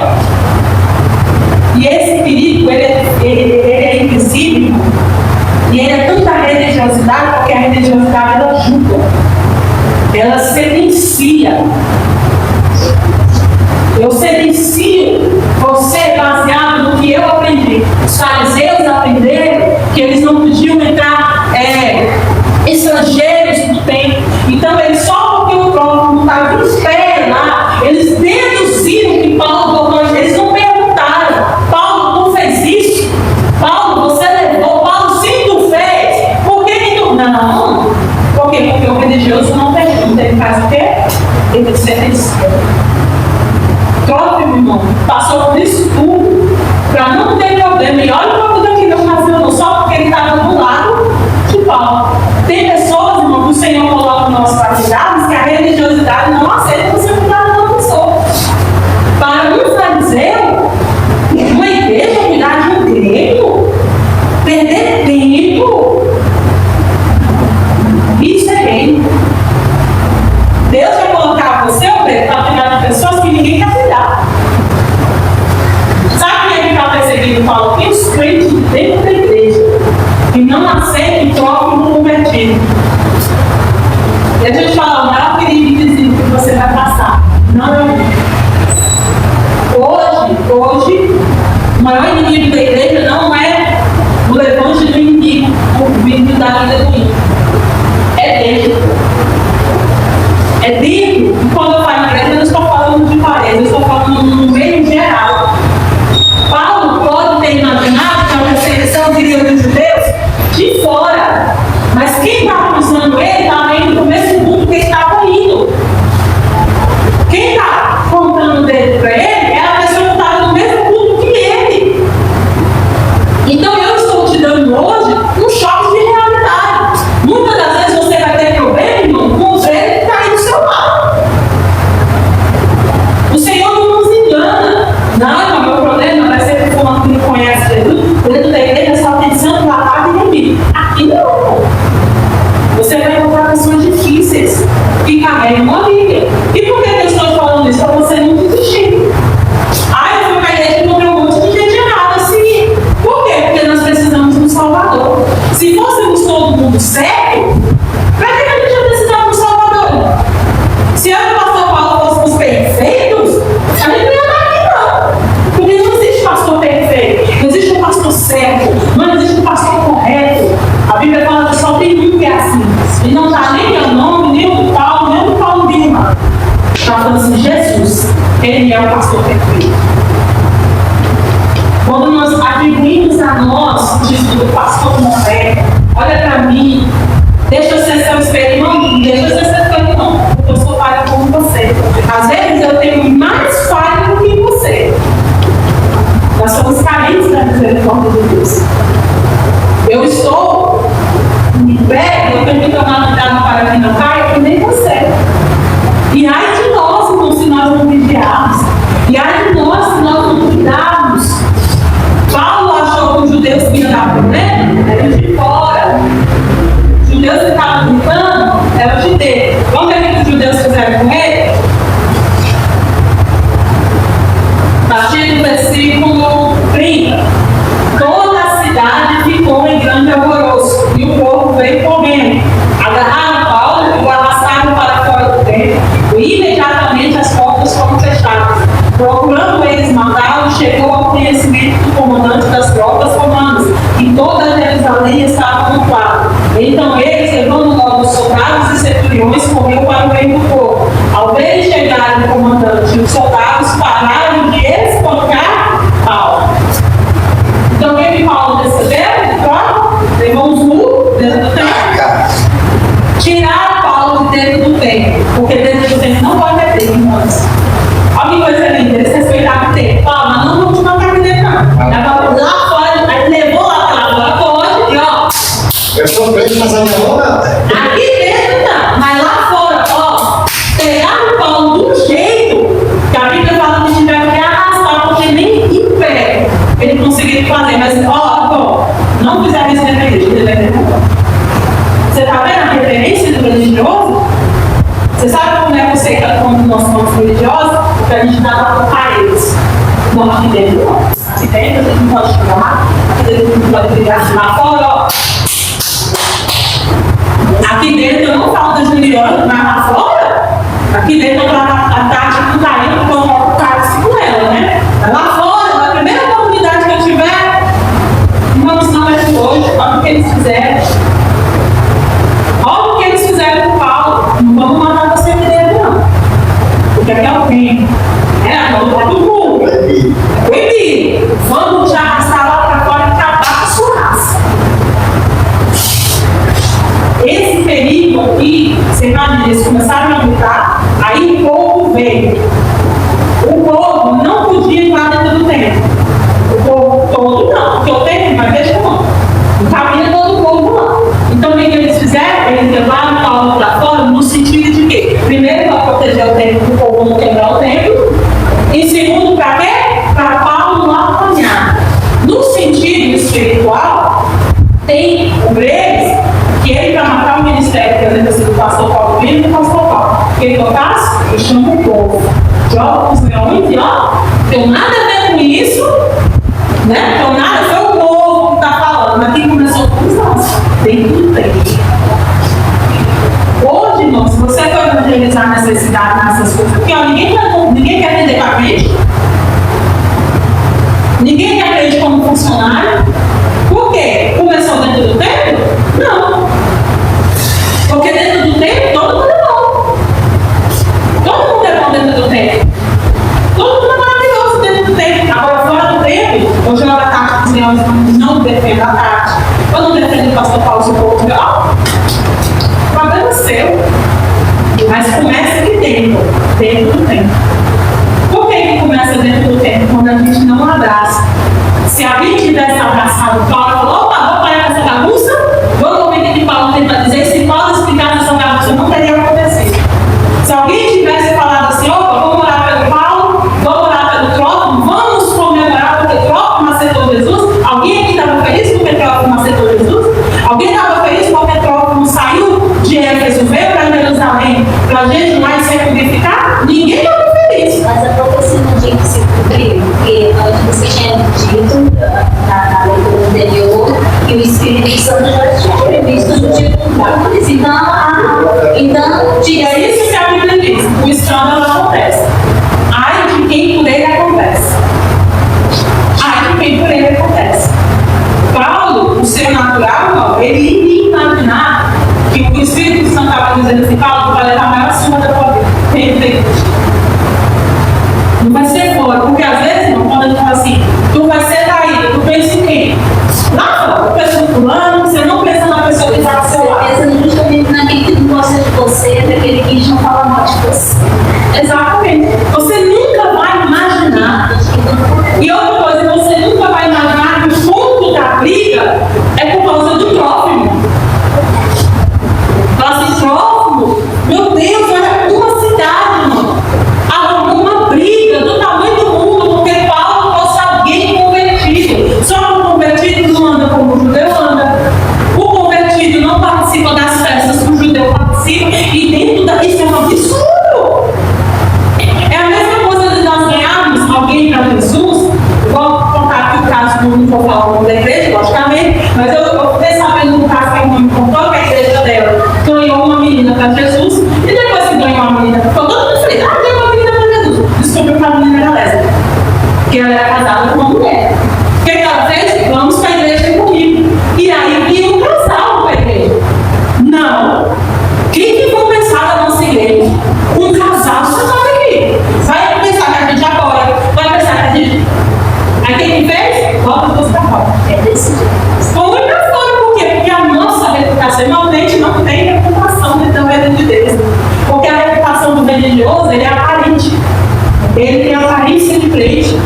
S1: E esse perigo, ele é invisível. E ele é tanta religiosidade, porque a religiosidade ela ajuda, ela sentencia. Eu sentencio você baseado no que eu aprendi. Os fariseus aprenderam que eles não podiam entrar estrangeiros no templo. Então, eles só porque o trófimo estava em pé lá, eles deduziram que Paulo tocou. Eles não perguntaram: Paulo, tu fez isso? Paulo, você levou? Paulo, sim, tu fez? Por que tu? Não. Por quê? Porque o religioso não pergunta. Ele faz o quê? Ele sentencia. Trófimo, irmão, passou por isso tudo para não ter problema. E olha o que daqui não ocasionou, só porque ele estava do lado de Paulo. Tem pessoas, irmão, que o Senhor coloca no nosso partidário que a religiosidade não aceita você cuidar de uma pessoa. Para um fariseu, uma igreja cuidar de um grego, perder tempo, isso é reino. Deus vai colocar você, o preto, para cuidar de pessoas que ninguém quer cuidar. Sabe quem é que está perseguindo Paulo? Tem os crentes dentro da igreja que não aceitam o trófimo convertido. E a gente fala, o maior perigo invisível que você vai passar não é hoje, o maior inimigo da igreja não é o levante do inimigo, o vídeo da vida do ímpio. É dentro. É dentro. E quando eu falo na igreja, eu não estou falando de parede, eu estou falando no meio geral. Paulo pode ter imaginado que a perseguição viria dos judeus de fora. Mas quem estava acusando ele estava indo para o mesmo mundo que ele estava indo. Quem está contando o dedo para ele é a pessoa que estava no mesmo mundo que ele. Então eu estou te dando hoje um choque de realidade. Muitas das vezes você vai ter problema E por que eu estou falando isso? Para você não desistir. Ah, eu fui para a igreja e encontrei um monte de gente errada a seguir. Por quê? Porque nós precisamos de um Salvador. Se fôssemos todo mundo certo, para que a gente ia precisar de um Salvador? Se eu e o pastor Paulo fôssemos perfeitos, a gente não ia estar aqui não. Porque não existe pastor perfeito, não existe um pastor certo, não existe um pastor correto. A Bíblia fala que só tem um que é assim. E não está nem meu nome, nem o do Paulo, nem o do Paulo Lima. Está falando assim, Jesus, ele é o pastor perfeito. Quando nós atribuímos a nós o título do pastor correto, olha para mim, deixa eu ser seu espelho, não, deixa eu ser seu espelho, não, porque eu sou falha como você. Às vezes eu tenho mais falha do que você. Nós somos carentes da misericórdia de Deus. Eu estou em pé, eu tenho que tomar cuidado para que não caia, que nem você. E ai de nós, irmão, se nós não vigiarmos. E ai de nós, se nós não cuidarmos. Paulo achou que os judeus que iam dar problema eram de fora. Os judeus que estavam gritando eram de dentro. Vamos ver o que os judeus fizeram com ele? A partir do versículo 30. Toda a cidade ficou em grande alvoroço, e o povo veio correndo. Agarraram Paulo e o arrastaram para fora do templo, e imediatamente as portas foram fechadas. Procurando eles matá-lo, chegou ao conhecimento do comandante das tropas romanas, e toda Jerusalém estava no quadro. Então eles, levando logo os soldados e centuriões, correu para o meio do povo. Ao verem chegar o comandante e os soldados, pararam de espancar Paulo. Então, o que Paulo recebeu? Levou uns muros dentro do templo. Tiraram Paulo de dentro do templo, porque dentro do templo não pode ter irmãos. Olha que coisa linda, eles respeitavam o templo. Paulo, mas não vamos te matar aqui dentro, não. Lá fora, aí levou lá para fora, e ó.
S3: Eu sou preso, mas a minha mão não.
S1: Aqui dentro não, mas lá fora, ó. Pegaram Paulo de um jeito que a Bíblia fala que tiveram que arrastar, porque nem em pé ele conseguiu fazer. Mas, ó, não fizeram isso dentro da igreja. Você está vendo a referência do religioso? Você sabe como é que você quando nós somos religiosos? Porque a gente dá lá para paredes. Não, aqui dentro não. Aqui dentro a gente não pode chorar, aqui dentro a gente não pode brigar. Lá fora, ó. Aqui dentro eu não falo da Juliana, mas lá fora, aqui dentro eu falo a Tati com o Caio, porque eu coloco o Carlos com ela, né? Mas lá fora, na primeira oportunidade que eu tiver, vamos não é de hoje, olha o que eles fizeram. Olha o que eles fizeram com o Paulo. Não vamos matar você aqui dentro, não. Porque aqui é o fim. Vamos para todo mundo. É proibido. Vamos te arrastar lá para fora e acabar com a sua raça. Esse perigo aqui, você imagina, eles começaram a lutar, aí o povo veio. O povo não podia entrar dentro do templo. O povo todo não, porque o templo vai deixar não. Não cabia todo o povo não. Então o que eles fizeram? Eles levaram Paulo para fora no sentido de quê? Primeiro, para proteger o templo, para o povo não quebrar o templo. E segundo, para quê? Para Paulo não apanhar. No sentido espiritual, tem obreiros que ele, para matar o ministério, por exemplo, do pastor Paulo Lima e do pastor Paulo, o que eu faço? Eu chamo o povo, jogo os leões e ó, não tem nada a ver com isso, né? Então nada, foi o povo que está falando, mas quem começou com os nossos, tem tudo bem. Hoje, irmão, se você for evangelizar necessidade nessas coisas aqui, ó, ninguém quer atender com a gente, ninguém quer aprender como funcionário. Por quê? Começou dentro do templo? Não. Porque dentro do templo todo mundo é bom. Todo mundo é bom dentro do templo. Todo mundo é maravilhoso dentro do templo. Agora, fora do templo, eu jogo a Tati com os leões, não defendo a Tati. Eu não defendo o pastor Paulo, se o povo o problema é seu. Mas começa aqui dentro do templo. Por que começa dentro do templo? Quando a gente não abraça. Se alguém tivesse abraçado o Paulo e falou, opa, vou parar essa bagunça, vou ouvir o que Paulo tem para dizer, se Paulo explicar essa bagunça, não teria acontecido. Se alguém tivesse falado assim, opa, vamos orar pelo Paulo, vamos orar pelo Trófimo, vamos comemorar porque Trófimo aceitou Jesus, alguém aqui estava feliz porque Trófimo aceitou Jesus? Alguém estava feliz porque Trófimo saiu de Éfeso, veio para Jerusalém, para a gente lá e ser purificado? É isso que a Bíblia diz. O escândalo acontece. Ai de quem por ele acontece. Ai de quem por ele acontece. Paulo, o seu natural, não, ele iria imaginar que o Espírito Santo estava dizendo assim: Paulo, tu vai levar a maior surra da tua vida. Não vai ser fora, porque às vezes, irmão, quando a gente fala assim, tu vai ser traído, tu pensa em quem? Lá fora, tu pensa no fulano, você não pensa na pessoa que está do seu lado.
S2: Você pensa justamente naquele que não gosta de você, naquele que não fala mal de você.
S1: Exatamente. Você nunca vai imaginar. E outra coisa, você nunca vai imaginar que o ponto da briga é por causa do próximo. Fala assim, próximo, meu Deus, olha uma cidade, irmão. Arrumou uma briga do tamanho do mundo, porque Paulo fosse alguém convertido. Só que o convertido não anda como o judeu anda. O convertido não participa das festas que o judeu participa. E dentro disso é um absurdo. É a mesma coisa de nós ganharmos alguém para Jesus. Vou contar aqui o caso, não vou falar o nome da igreja, logicamente, mas eu fiquei sabendo do caso que a irmã me contou, que a igreja dela ganhou uma menina para Jesus, e depois que ganhou uma menina, ficou todo mundo feliz: ah, ganhou uma menina para Jesus. Descobriu que a menina era lésbica, porque ela era casada com uma mulher. O que ela fez? Vamos para a igreja comigo. E aí vinha um casal para a igreja. Não. Quem que vai pensar da nossa igreja? Um casal sentado aqui. Vai pensar que a gente apoia, vai pensar que a gente. Aí quem que fez? Bota os dois para fora.
S2: É desse jeito.
S1: Foi para fora, por quê? Porque a nossa reputação, normalmente não tem reputação dentro do reino de Deus. Porque a reputação do religioso, ele é aparente. Ele tem aparência de crente.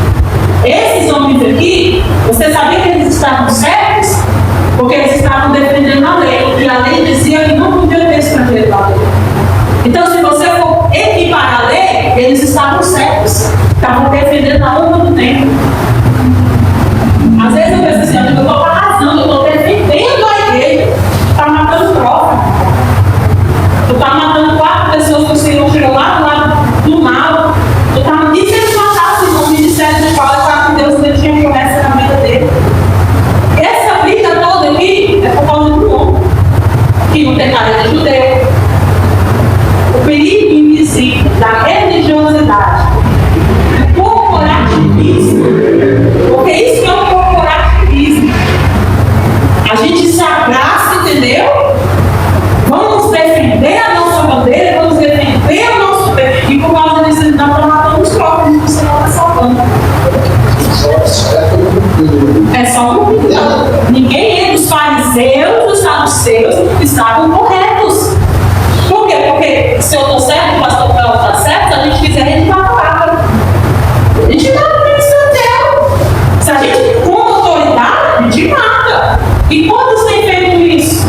S1: Esses homens aqui, você sabia que eles estavam certos? Porque eles estavam defendendo a lei. E a lei dizia que não podia ter estrangeiro na lei. Então, se você for equiparar a lei, eles estavam certos. Estavam defendendo a honra do templo. Às vezes eu penso assim: eu estou arrasando, eu estou defendendo a igreja. Está matando próprio. Tu está matando 4 pessoas que o Senhor tirou lá do lado do mal. Tu está me dizendo matar no ministério de Paulo, para que Deus tinha promessa na vida dele. Essa briga toda aqui é por causa do homem, que não tem cara de judeu. O perigo invisível da religiosidade, do corporativismo, porque isso que é o corporativismo. A gente se abraça, entendeu? Vamos defender a nossa bandeira, vamos defender o nosso bem. E por causa disso, nós estamos matando os próprios, o Senhor está salvando. É só um cuidado. Ninguém dos fariseus, dos saduceus, estavam corretos. Por quê? Porque se eu estou certo, o pastor Paulo está certo, se a gente quiser, a gente vai parar. A gente dá no ministério. Se a gente, com autoridade, a gente mata. E quantos têm feito isso?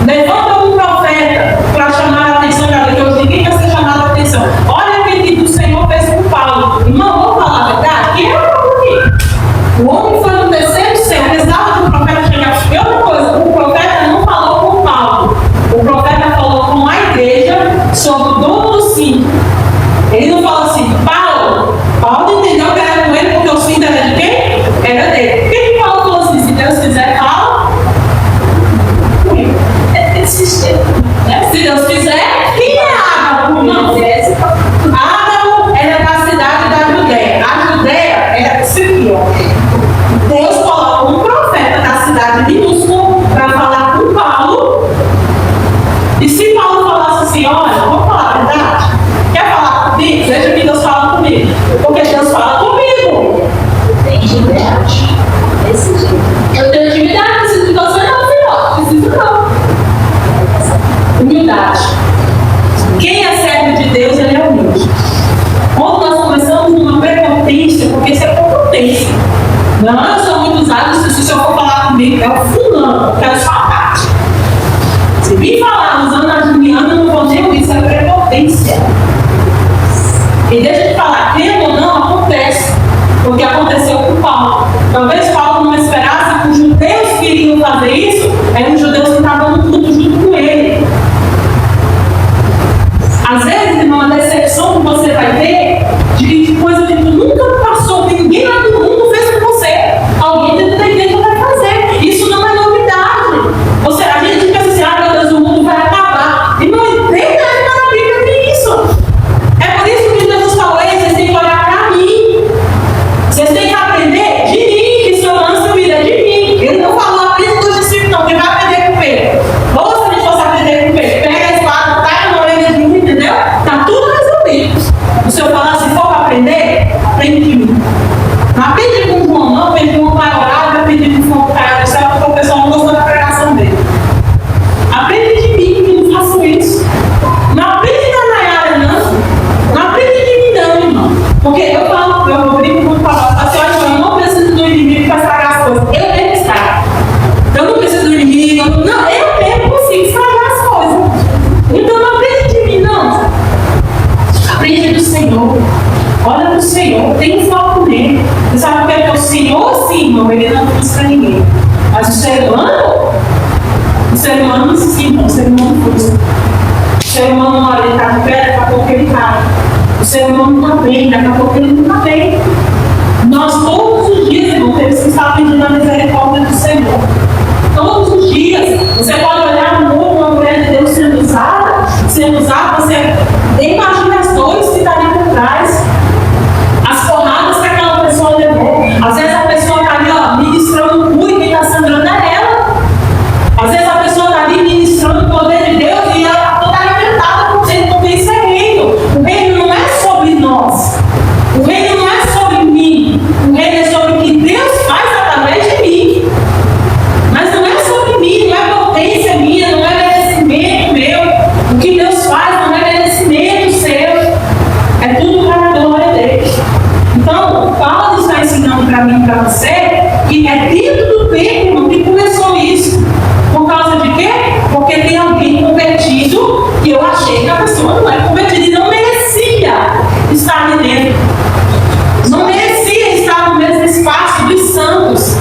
S1: Levanta um profeta para chamar a atenção, galera, que hoje ninguém quer ser chamado a atenção. Olha o que o Senhor fez com Paulo. Irmão, vamos falar a verdade? Quem é o Paulo aqui? O homem foi no terceiro céu, precisava do profeta chegar. E outra coisa, o profeta não falou com Paulo. O profeta falou com a igreja sobre o dono do cinto. Ele não falou assim: Paulo entendeu que era com ele porque o cinto era de quem? Era dele. Por que Paulo falou assim: se Deus quiser, fala? Se Deus quiser, quem é Ágabo? Não. Ágabo era da cidade da Judéia. A Judéia era isso aqui, ó. Deus colocou um profeta da cidade minúscula para falar com Paulo. E se Paulo falasse assim: olha, vamos falar a verdade? Quer falar comigo? Deixa que Deus fala comigo. Porque Deus fala comigo.
S2: Tem intimidade. Desse jeito.
S1: Eu tenho intimidade, preciso de você não, filhote. Preciso não. Humildade. Quem é servo de Deus, ele é humilde. Quando nós começamos numa prepotência, porque isso é prepotência. Não, eu sou muito usado, se o senhor for falar comigo, é o fulano, eu quero sua parte. Se vir falar usando a Juliana, eu não vou nem ouvir, isso é prepotência. E deixa eu te falar, querendo ou não, acontece. Porque aconteceu com Paulo. Olha para o Senhor, tem foco nele. Você sabe o que é que o Senhor, sim, irmão, ele não frustra ninguém. Mas o ser humano sim, irmão, o ser humano frustra. O ser humano, na hora ele está de pé, daqui a pouco ele cai. O ser humano está bem, daqui a pouco ele não está bem. Nós todos os dias, irmão, temos que estar pedindo a misericórdia do Senhor. Todos os dias. Você pode olhar no mundo uma mulher de Deus sendo usada, você imagina as dores que está ali por trás, as porradas que aquela pessoa levou. Às vezes a pessoa está ali, ó, ministrando o cu e quem está sangrando é ela. Às vezes a pessoa está ali ministrando o poder de Deus e ela está toda alimentada porque isso é reino. O reino não é sobre nós. O reino não é sobre mim. O reino é sobre o que Deus faz através de mim. Mas não é sobre mim, não é potência minha, não é merecimento meu. O que Deus faz não é merecimento seu. É tudo para a glória dele. Então, Paulo está ensinando para mim e para você que é dentro do tempo que começou isso. Por causa de quê? Porque tem alguém convertido que eu achei que a pessoa não é convertida e não merecia estar ali dentro. Não merecia estar no mesmo espaço dos santos,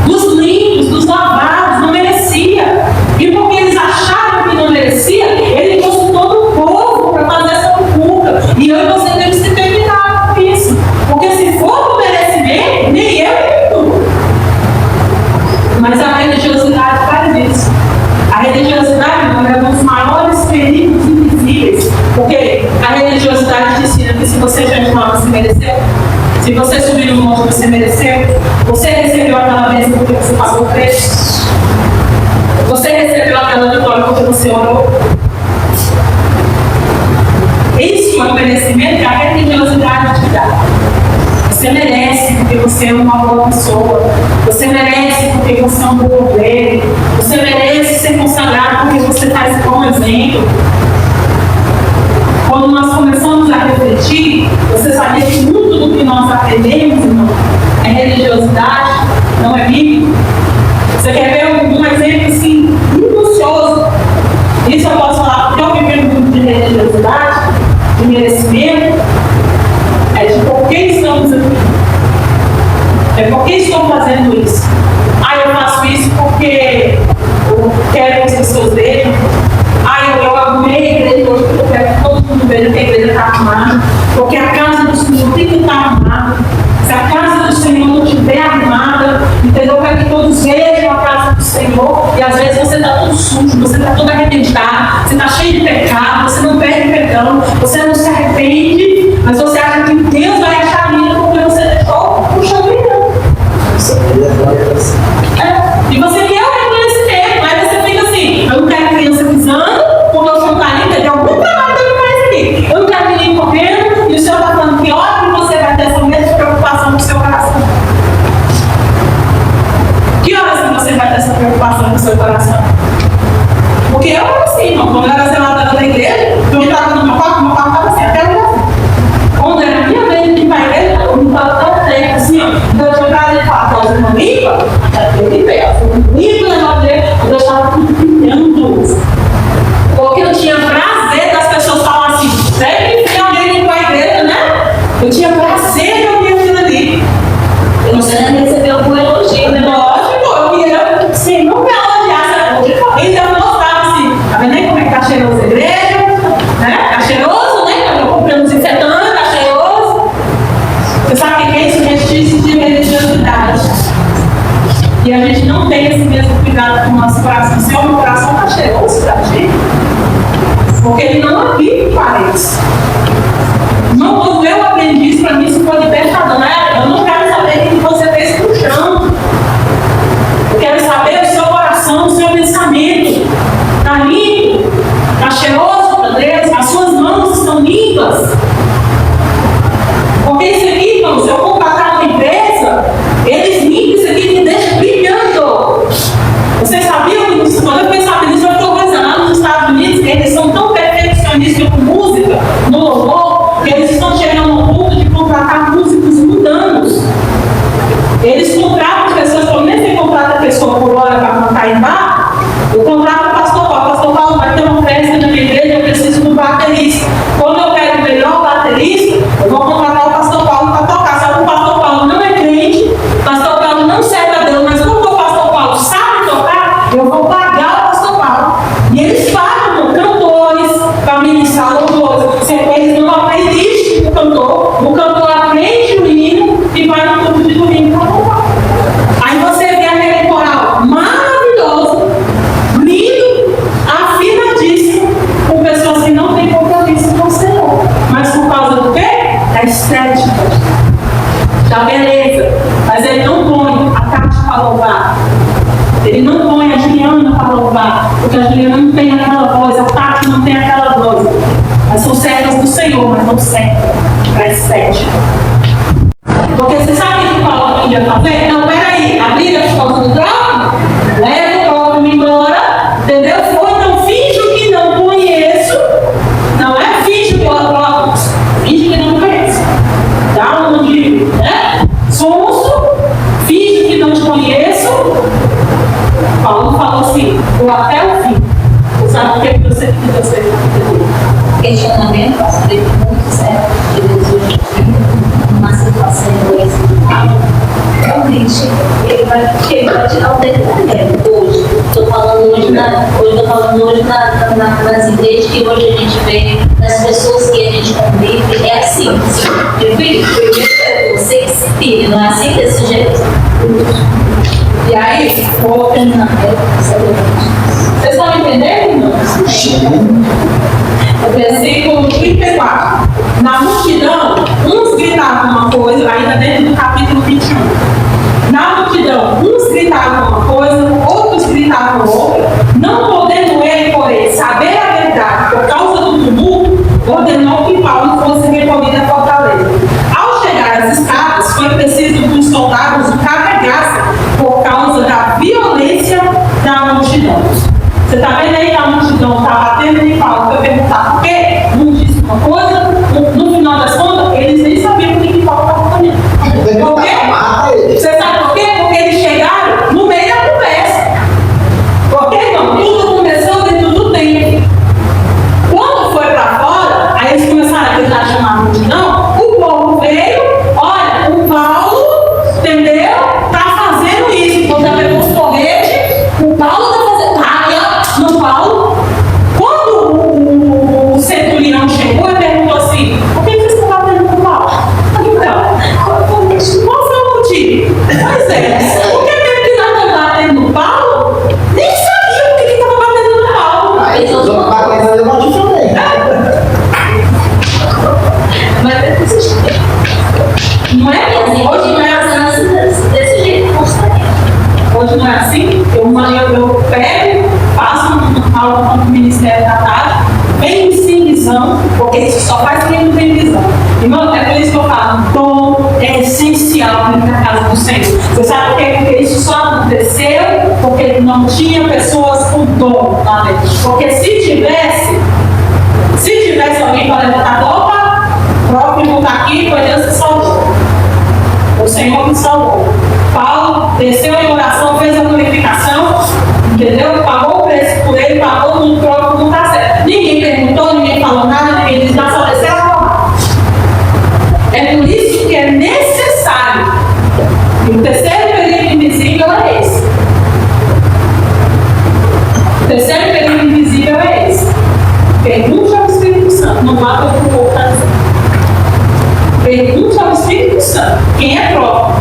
S1: dos limpos, dos lavados, não merecia. E porque eles acharam que não merecia, ele consultou todo o povo para fazer essa culpa. E eu e você temos que ter cuidado com isso. Porque se for por merecimento, nem eu nem tu. Mas a religiosidade faz isso. A religiosidade é um dos maiores perigos invisíveis. Porque a religiosidade te ensina que se você jejuar, você mereceu. Se você subir no monte, você mereceu. Você recebeu aquela bênção porque você pagou o preço. Você recebeu aquela vitória porque você orou. Isso é o merecimento que a religiosidade te dá. Você merece porque você é uma boa pessoa. Você merece porque você é um bom ovelho. Você merece ser consagrado porque você faz bom exemplo. Quando nós começamos a refletir, você sabia que muito do que nós aprendemos, irmão, é religiosidade, não é bíblico? Você quer ver um exemplo assim, minucioso? Isso eu posso falar porque eu vivi um grupo de religiosidade, de merecimento, é de por que estamos aqui. É por que estou fazendo isso. Eu faço isso porque eu quero que as pessoas vejam. Eu arrumei a igreja hoje porque eu quero que todo mundo veja que a igreja está arrumada. Porque a casa do Senhor tem que estar arrumada. Se a casa do Senhor não estiver arrumada, entendeu? Eu quero que todos vejam a casa do Senhor. E às vezes você está todo sujo, você está todo arrebentado, você está cheio de pecado, você não pede perdão, você não se arrepende, mas você acha que Deus vai achar lindo porque você deixou o chão brilhando. E você quer o reconhecimento, mas você fica assim, eu não quero criança pisando, porque o chão está limpo, tem algum trabalho que eu faz aqui. Eu não quero ninguém correndo, e o Senhor está falando que hora que você vai ter essa mesma preocupação no seu coração. Que horas que você vai ter essa preocupação no seu coração? Porque eu era assim, irmão, quando eu era zeladora da igreja, eu entrava no meu quarto estava assim, até o assim. Quando era a minha vez de ir para a igreja, eu me estava tão tempo assim, ó. Então eu tinha casa de falar, a irmã limpa, eu limpei, limpa o negócio dele, eu deixava tudo brilhando. Porque eu tinha prazer das pessoas falarem assim, sempre que alguém limpa a igreja, né? Eu tinha prazer de ouvir aquilo ali.
S2: Você não recebeu algum elogio, né?
S1: Lógico, eu queria, se não me elogiasse, então eu mostrava assim, tá vendo aí como é que tá cheiroso a igreja? Né? Tá cheiroso, né? Eu comprei um desinfetante, tá cheiroso. Você sabe o que é isso? Restício de religiosidade. E a gente não tem esse mesmo cuidado com o nosso coração. Se o meu coração tá cheiroso pra ti, porque ele não habita em paredes. Não, quando eu aprendi isso, pra mim isso foi libertador, né? Eu não quero saber o que você fez com o chão. Eu quero saber o seu coração, o seu pensamento. Está limpo? Está cheiroso para Deus? As suas mãos estão limpas? Porque isso aqui, irmãos, se eu contratar uma empresa, eles limpam isso aqui e me deixam brilhando. Vocês sabiam disso? Quando eu pensava nisso, eu estou pensando nos Estados Unidos, eles são tão perfeccionistas com música, no louvor, que eles estão chegando ao ponto de contratar músicos mundanos. Eles contratam pessoas, pelo menos quem contrata a pessoa por hora para cantar em bar, eu contrato o pastor Paulo. O pastor Paulo vai ter uma festa na minha igreja, eu preciso de um baterista. Quando eu quero o melhor baterista, eu vou contratar o pastor o cantor aprende o hino e vai no culto de domingo para louvar. Aí você vê aquele coral maravilhoso, lindo, afinadíssimo, com pessoas que não têm compromisso com o Senhor. Mas por causa do quê? Da estética, da beleza. Mas ele não põe a Tati para louvar. Ele não põe a Juliana para louvar, porque a Juliana não tem aquela voz, a Tati não tem aquela voz. Elas são servas do Senhor, mas não servem para a estética. Porque você sabe o que Paulo podia fazer? Não, peraí, a briga por causa do trono? Leva o trono embora, entendeu? Ou então finjo que não conheço. Não é finjo que eu adoro, finge que não conheço. Dá um de, né? Sonso, finge que não te conheço. Paulo falou assim, vou até o fim. Sabe o que você
S2: Questionamento, pastor, muito sério, de Deus hoje, numa situação realmente, ele vai tirar o dedo da terra. Hoje, estou falando hoje nas igrejas que hoje a gente vê, nas pessoas que a gente convive, é assim, primeiro você que se pide, não é assim desse jeito?
S1: E aí, vou terminar. Vocês estão entendendo, irmãos? Versículo 34. Na multidão, uns gritavam uma coisa, ainda dentro do capítulo 21. Na multidão, uns gritavam uma coisa, outros gritavam outra. Não podendo ele, porém, saber a verdade por causa do tumulto, ordenou que Paulo fosse recolhido à fortaleza. Ao chegar às escadas, foi preciso que os soldados o carregassem por causa da violência da multidão. Você está vendo aí que a multidão está batendo em Paulo? Foi perguntar por quê? Não disse uma coisa, no final das contas, eles nem sabiam o que Paulo estava fazendo. Por quê? Você sabe por quê? Porque eles chegaram no meio da conversa. Por quê, irmão? Tudo começou dentro do templo. Quando foi para fora, aí eles começaram a tentar chamar a multidão, o povo veio, olha, o Paulo, entendeu? Está fazendo isso. Quando ela pegou os porretes, o Paulo está fazendo. No Paulo, quando o centurião chegou e perguntou assim, por que vocês estão batendo no Paulo? Então, qual foi o motivo? Pois é, porque mesmo que nós estamos batendo no Paulo, nem sabia por que estava batendo no Paulo.
S3: Aí os outros batem fazer uma diferença.
S2: Mas
S1: Não é assim, hoje não é assim.
S2: desse jeito, constante.
S1: Hoje não é assim. Eu pego, faço aula no Ministério da Tarde, bem sem visão, porque isso só faz quem não tem visão. Irmão, é por isso que eu falo, dom é essencial dentro da casa do Senhor. Você sabe por quê? Porque isso só aconteceu porque não tinha pessoas com dom lá dentro. Porque se tivesse alguém para levantar, opa, o próprio não está aqui, foi Deus que salvou. O Senhor me salvou. Paulo desceu em oração, fez a glorificação, entendeu? Pagou o preço por ele, pagou no próprio, não está certo. Ninguém perguntou, ninguém falou nada, ninguém disse nada, só desceu a palavra. É por isso que é necessário. E o terceiro perigo invisível é esse. O terceiro perigo invisível é esse. Pergunte ao Espírito Santo, não vá para o povo está dizendo. Pergunte ao Espírito Santo, quem é próprio,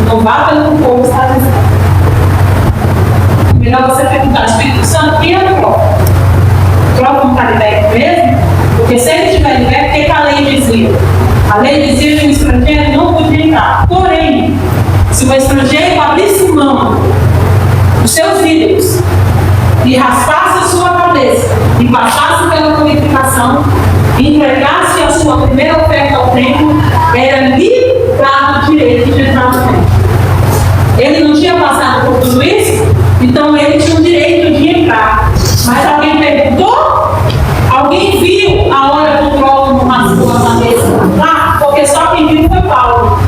S1: não vá pelo que o povo está dizendo. Melhor você perguntar ao Espírito Santo, quem é próprio? O próprio não está liberto mesmo? Porque se ele estiver liberto, o que a lei dizia? A lei dizia que o estrangeiro não podia entrar. Porém, se o estrangeiro abrisse mão dos seus ídolos e raspasse a sua cabeça e passasse pela purificação e entregasse a sua primeira oferta ao templo, era lhe dado o direito de entrar no templo. Ele não tinha passado por tudo isso, então ele tinha o direito de entrar. Mas alguém perguntou? Alguém viu a hora do prólogo raspou a cabeça? Ah, porque só quem viu foi Paulo.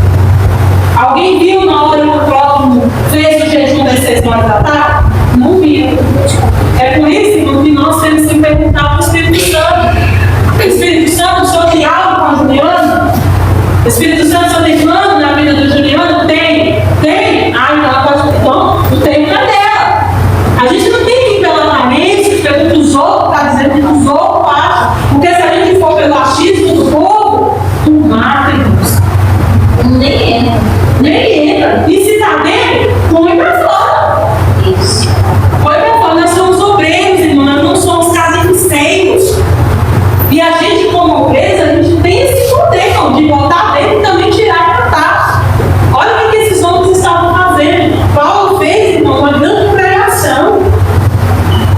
S1: Alguém viu na hora que o prólogo fez o jejum das 6 horas da tarde? Não viu. É por isso que nós temos que perguntar para o Espírito Santo. O Espírito Santo, o Senhor tem algo com a Juliana? O Espírito Santo, o Senhor tem plano na vida da Juliana? Tem. Tem? Ah, então ela pode. Então, o tempo é dela. A pobreza, a gente tem esse poder, não, de botar dentro e também tirar e matar. Olha o que esses homens estavam fazendo. Paulo fez, então, uma grande pregação.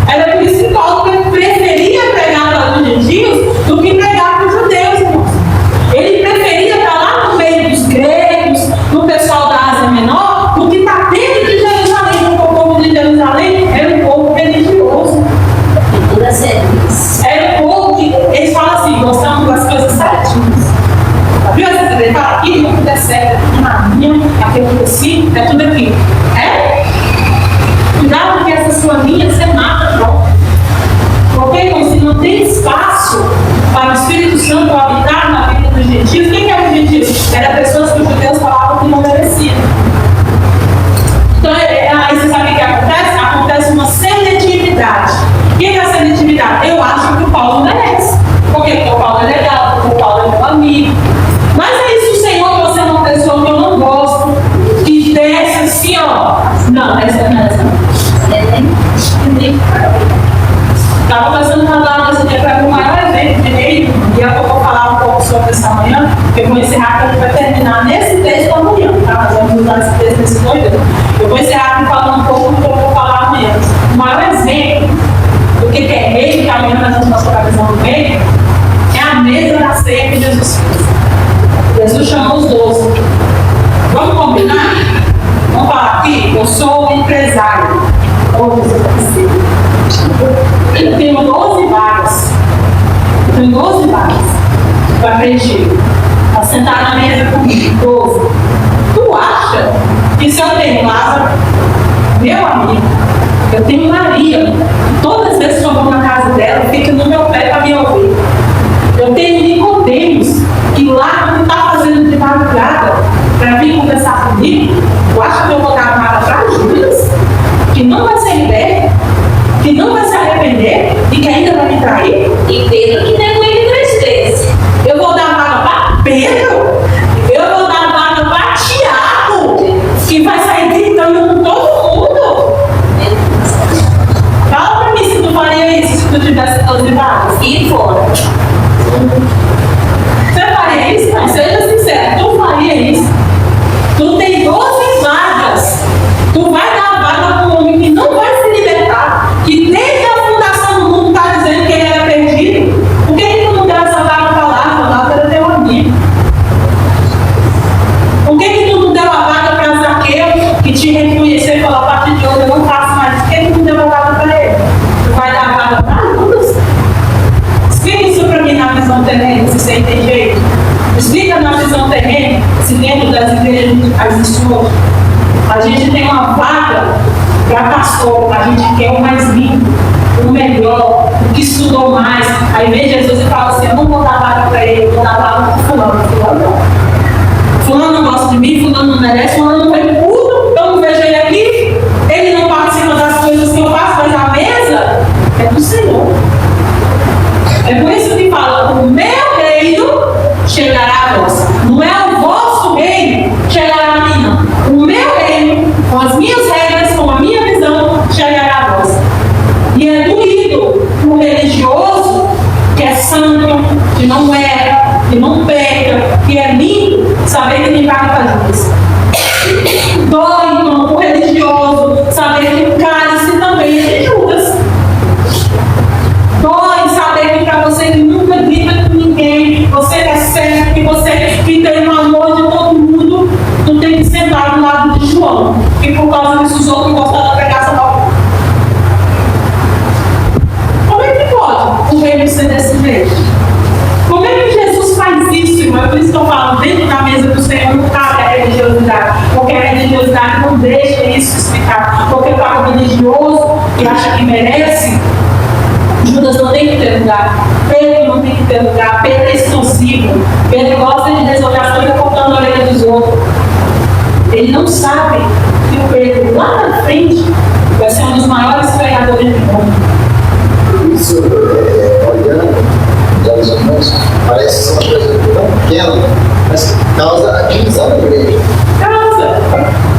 S1: Era por isso que Paulo preferia pregar para os gentios do que pregar para os judeus, irmãos. Ele preferia estar lá no meio dos gregos, do pessoal da Ásia Menor, do que estar dentro de Jerusalém, porque o povo de Jerusalém era um povo religioso. Era um povo que, eles falam assim, gostamos das coisas certinhas. Viu essa coisa? Ele fala, aqui não der certo, aqui na linha, aqui eu assim, é tudo aqui. É? Cuidado porque essa sua linha você mata, pronto. Porque, irmão, se não tem espaço para o Espírito Santo habitar na vida dos gentios, quem que era os gentios? Eram pessoas que os judeus falavam que não mereciam. Então, aí você sabe o que acontece? Acontece uma seletividade. O que é a seletividade? Eu acho que o Paulo merece. Porque o Paulo é legal, porque o Paulo é meu amigo. Mas é isso, o Senhor, que você é uma pessoa que eu não gosto, que desce assim, ó. Não, essa não é essa. Estava passando na data desse dia para o maior evento de meio, e eu vou falar um pouco sobre essa manhã, porque eu vou encerrar, que a gente vai terminar nesse texto amanhã, tá? Nós vamos usar esse texto nesse doido. Eu vou encerrar aqui falando um pouco do que eu vou falar amanhã. O maior exemplo do que é reino, que amanhã nós vamos passar a visão do reino, é a mesa da ceia que Jesus fez. Jesus chamou os 12. Vamos combinar? Vamos falar aqui, eu sou um empresário. Eu tenho 12 vagas. Eu tenho 12 vagas para preencher. Para sentar na mesa comigo. 12. Tu acha que se eu tenho Lázaro, meu amigo, eu tenho Maria, todas as vezes que eu vou na casa dela, fica no meu pé para me ouvir. Eu tenho Nicodemos, que lá não está fazendo de madrugada para vir conversar comigo. Tu acha que eu vou dar nada para Judas, que não vai ser liberto, que não vai se arrepender e que ainda vai me trair?
S2: E Pedro que negou ele 3 vezes.
S1: Eu vou dar vaga para Pedro? Eu vou dar vaga para Tiago, que vai sair gritando com todo mundo? Fala para mim se tu faria isso se tu tivesse 12 vagas.
S2: E fora.
S1: Você faria isso? Não, seja sincero, tu faria isso? Tu tem 12 vagas. Tu vai dar a vaga para um homem que não vai se libertar, que desde a fundação do mundo está dizendo que ele era perdido. Por que tu não deu essa vaga para Lázaro? Lázaro era teu amigo. Por que tu não deu a vaga para Zaqueu, que te reconheceu e falou, a partir de hoje eu não faço mais? Por que tu não deu a vaga para ele? Tu vai dar a vaga para Judas? Explica isso para mim na visão terrena, se você tem jeito. Explica na visão terrena, se dentro das igrejas existe hoje. A gente tem uma vaga para pastor, a gente quer o mais lindo, o melhor, o que estudou mais. Aí vem Jesus e fala assim, eu não vou dar vaga para ele, eu vou dar vaga para fulano. Fulano não. Fulano não gosta de mim, fulano não merece, fulano não foi puto, eu não vejo ele aqui, ele não participa das coisas que eu faço, mas a mesa é do Senhor. É por isso que fala, o meu reino chegará a vós. Não é o vosso reino chegará a mim, não. O meu reino, com as minhas regras, com a minha visão, chegará a vós. E é doído o religioso, que é santo, que não erra, que não peca, que é limpo, saber que ele vai para Judas. Dói, irmão, o religioso, saber que o cálice também é de Judas. Dói saber que para você que nunca grita com ninguém, você que é certo, que você que tem o amor de todo mundo, tu tem que sentar do lado de João. E por causa disso os outros gostam da pregação da boca. Como é que pode o reino ser desse jeito? Como é que Jesus faz isso, irmão? É por isso que eu falo, dentro da mesa do Senhor não cabe a religiosidade. Porque a religiosidade não deixa isso explicar. Porque para o religioso que acha que merece, Judas não tem que ter lugar, Pedro não tem que ter lugar, Pedro é explosivo, Pedro gosta de resolver as coisas cortando a orelha dos outros. Ele não sabe que o Pedro lá na frente vai ser um dos maiores pregadores do mundo.
S3: Isso, olhando, já os irmãos, parece ser uma coisa tão pequena, mas causa a divisão da igreja.
S1: Causa.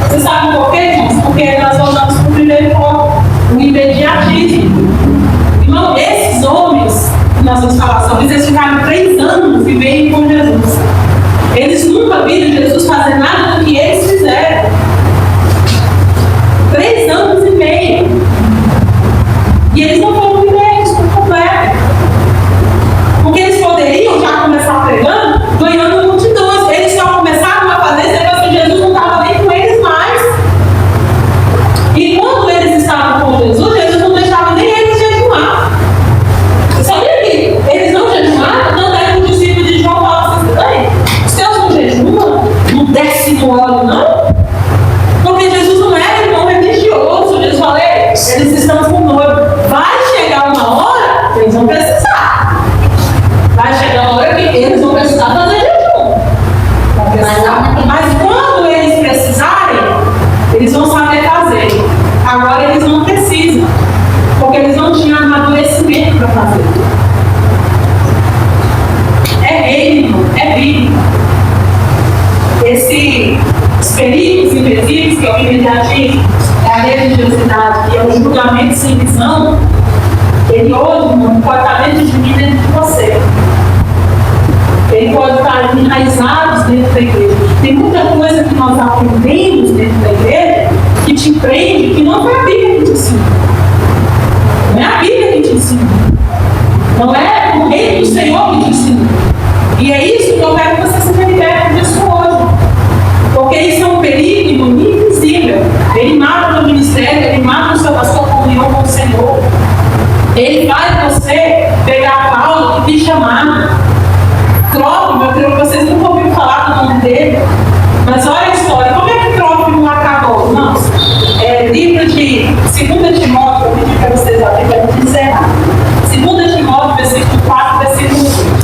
S1: Você sabe por quê, irmãos? Porque nós voltamos para o primeiro ponto, o imediatismo. Irmão, esses homens, que nós vamos falar sobre isso, eles ficaram 3 anos viverem com Jesus. Eles nunca viram Jesus fazer nada do que eles fizeram. 3 anos e meio. E eles não foram viver isso por completo. Porque eles poderiam já começar pregando, ganhando multidões. Eles só começaram a fazer isso depois que Jesus não estava nem com eles mais. E quando eles estavam com Jesus, Jesus não deixava nem eles jejuar. Sabia que eles não jejuaram? Tanto é que o discípulo de João falava assim: os teus não jejuam? Não desce no óleo, não? Porque Jesus não era irmão religioso. Jesus falou: eles estão com noivo. Vai chegar uma hora, eles vão precisar. Vai chegar uma hora que eles vão precisar fazer jejum. Mas quando eles precisarem, eles vão saber fazer. Agora eles não precisam, porque eles não tinham amadurecimento para fazer. É reino, é bíblico. Os perigos invisíveis que é o imediatismo, é a religiosidade, que é o julgamento sem visão, ele hoje, irmão, pode estar dentro de mim, dentro de você. Ele pode estar enraizados dentro da igreja. Tem muita coisa que nós aprendemos dentro da igreja que te prende, que não foi a Bíblia que te ensina. Não é a Bíblia que te ensina. Não é o reino do Senhor que te ensina. E é isso que eu quero que você seja liberto disso hoje. Porque isso é um perigo invisível. Ele mata no ministério, ele mata a sua comunhão com o Senhor. Ele faz você pegar Paulo e te chamar. Trófimo, eu creio que vocês nunca ouviram falar do nome dele. Mas olha a história. Como é que Trófimo acabou? Não. Livro de 2 Timóteo, eu pedi para vocês abrirem para a gente encerrar. 2 Timóteo, versículo 4, versículo 5.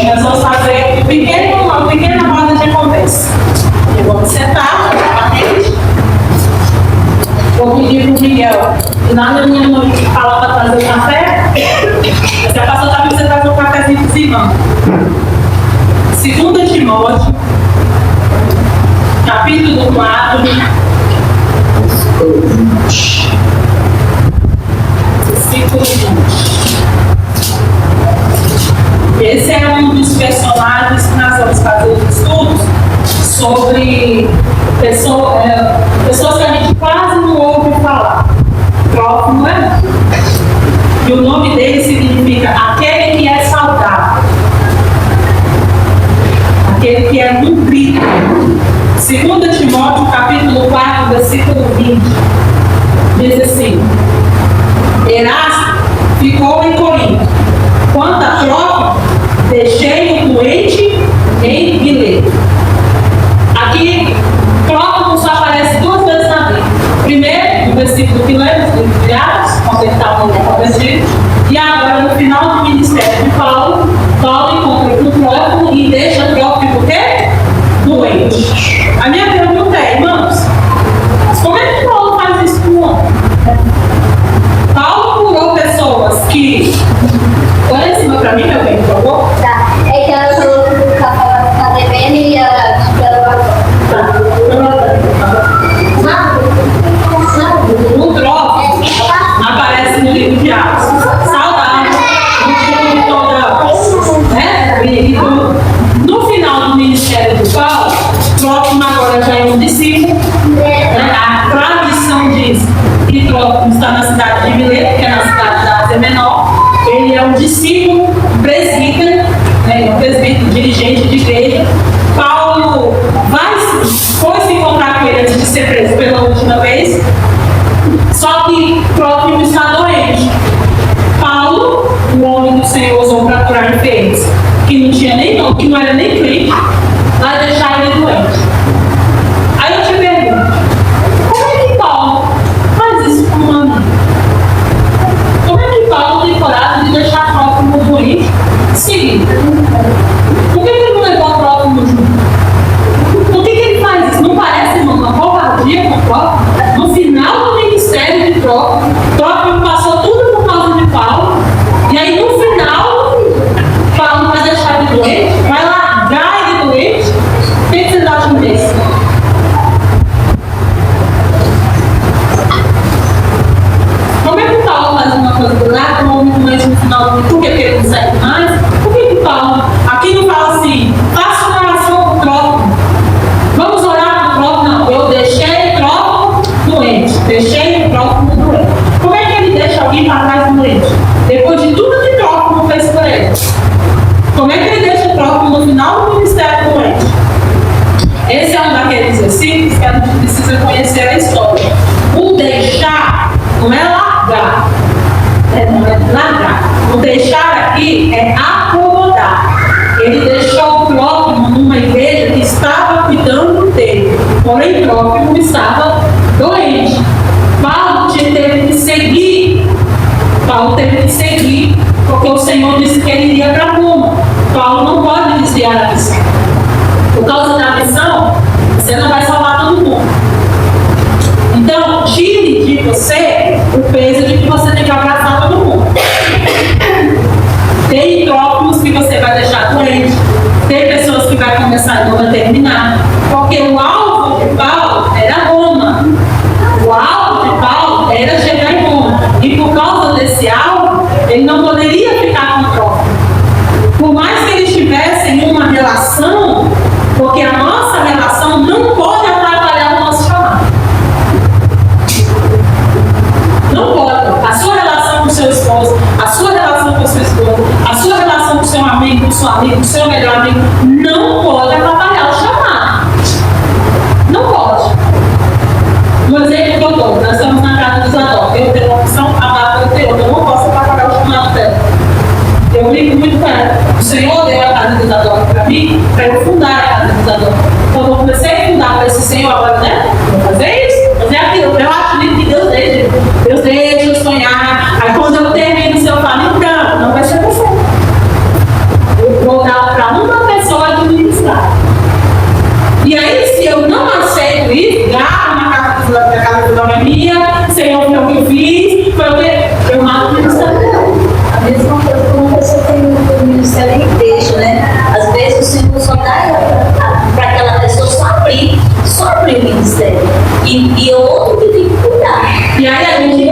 S1: Nós vamos fazer uma pequena roda de conversa. Eu vou me sentar, vou pedir para o Miguel, e lá na minha mãe falar para trazer o café, se a pastora também você traz um cafezinho para os irmãos. 2 Timóteo, capítulo 4, versículo 20. Esse é um dos personagens que nós vamos fazer estudos sobre pessoas que a gente quase não ouve falar. Trófimo é. E o nome dele significa aquele que é saudável. Aquele que é nutrido. 2 Timóteo, capítulo 4, versículo 20. Diz assim: Erasto ficou em Corinto. Quanto a Trófimo, deixei o doente em Mileto. Aqui, Trófimo só aparece 2 vezes na Bíblia. Primeiro, no versículo que lemos, de Atos, quando ele estava convertido. E agora, no final do ministério de Paulo, Paulo encontra com Trófimo e deixa Trófimo o quê? Doente. A minha pergunta é, irmãos, como é que Paulo faz isso com o homem? Paulo curou pessoas que... Olha em cima pra mim, meu bem, por favor.
S2: Tá. É que ela falou que o café vai ficar devendo e ela
S1: O Trófimo aparece no livro de Atos. Saudável, no toda, né? No final do ministério de Paulo, Trófimo agora já é um discípulo. A tradição diz que Trófimo está na cidade de Mileto, que é na cidade da Ásia Menor. Ele é um discípulo presbítero, um presbítero dirigente de igreja. Paulo foi se encontrar com ele antes de ser preso pela última vez. Só que Trófimo está doente. Paulo, o homem do Senhor, usou para curar enfermos, que não tinha nem nome, que não era nem crente, vai deixar ele doente. Aí eu te pergunto, como é que Paulo faz isso com uma amiga? Como é que Paulo tem coragem de deixar Trófimo doente? Sim. Por que ele não levou Trófimo junto? Por que ele faz isso? Não parece, irmão, uma covardia com Trófimo? No final do ministério de Trófimo, Trófimo passou tudo por causa de Paulo, e aí no final, Paulo vai deixar ele doente, vai largar ele doente. O que vocês acham peso de que você tem que abraçar todo mundo. Tem tópicos que você vai deixar doente, tem pessoas que vai começar e não vai terminar. Porque o alvo de Paulo era Roma. O alvo de Paulo era chegar em Roma. E por causa desse alvo, ele não poderia ficar com troca. Por mais que eles tivessem uma relação, porque a nossa relação não pode atrapalhar o nosso chamado. Não pode. A sua relação com o seu esposo, a sua relação com o seu esposo, a sua relação com o seu amigo, com o seu amigo, com o seu melhor amigo, não pode atrapalhar o chamado. Não pode. Um exemplo que eu dou, nós estamos na casa dos Adó. Eu tenho uma opção, a Bárbara tem outra. Eu não posso atrapalhar o chamado dela. Eu brinco muito com ela. O Senhor deu a casa dos Adó para mim, para eu fundar a casa dos Adó. Quando eu comecei a fundar para esse Senhor, agora, né? Vou fazer isso, fazer aquilo. Eu acho lindo que Deus deixa. Deus deixa eu sonhar. Aí quando eu termino, o Senhor fala, então, não vai ser você. Eu vou dar para uma pessoa administrar. E aí, se eu não aceito isso, gravo na casa dos Adó minha, Senhor, foi o que eu fiz, foi o que eu mato o ministério dela.
S2: A mesma coisa que uma pessoa tem no ministério da igreja, né? Às vezes o Senhor só dá para aquela pessoa só abrir o ministério. E outro que tem que cuidar.
S1: E aí a gente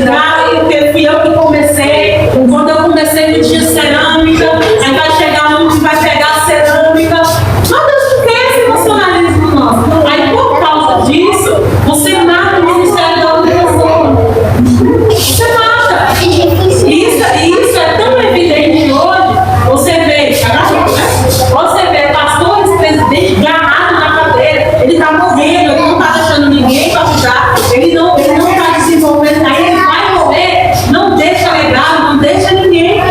S1: grava, porque fui eu que comecei. Quando eu comecei, não tinha cerâmica. Aí vai chegar um que vai pegar a cerâmica. Mas Deus não quer esse emocionalismo nosso. Aí por causa disso, você mata o ministério da outra pessoa. Você mata. Isso é tão evidente hoje. Você vê pastores, presidentes agarrados na cadeira. Ele está morrendo, ele não está deixando ninguém para ajudar. Ele não está desenvolvendo. Aí ele vai morrer, não deixa legado, não deixa ninguém.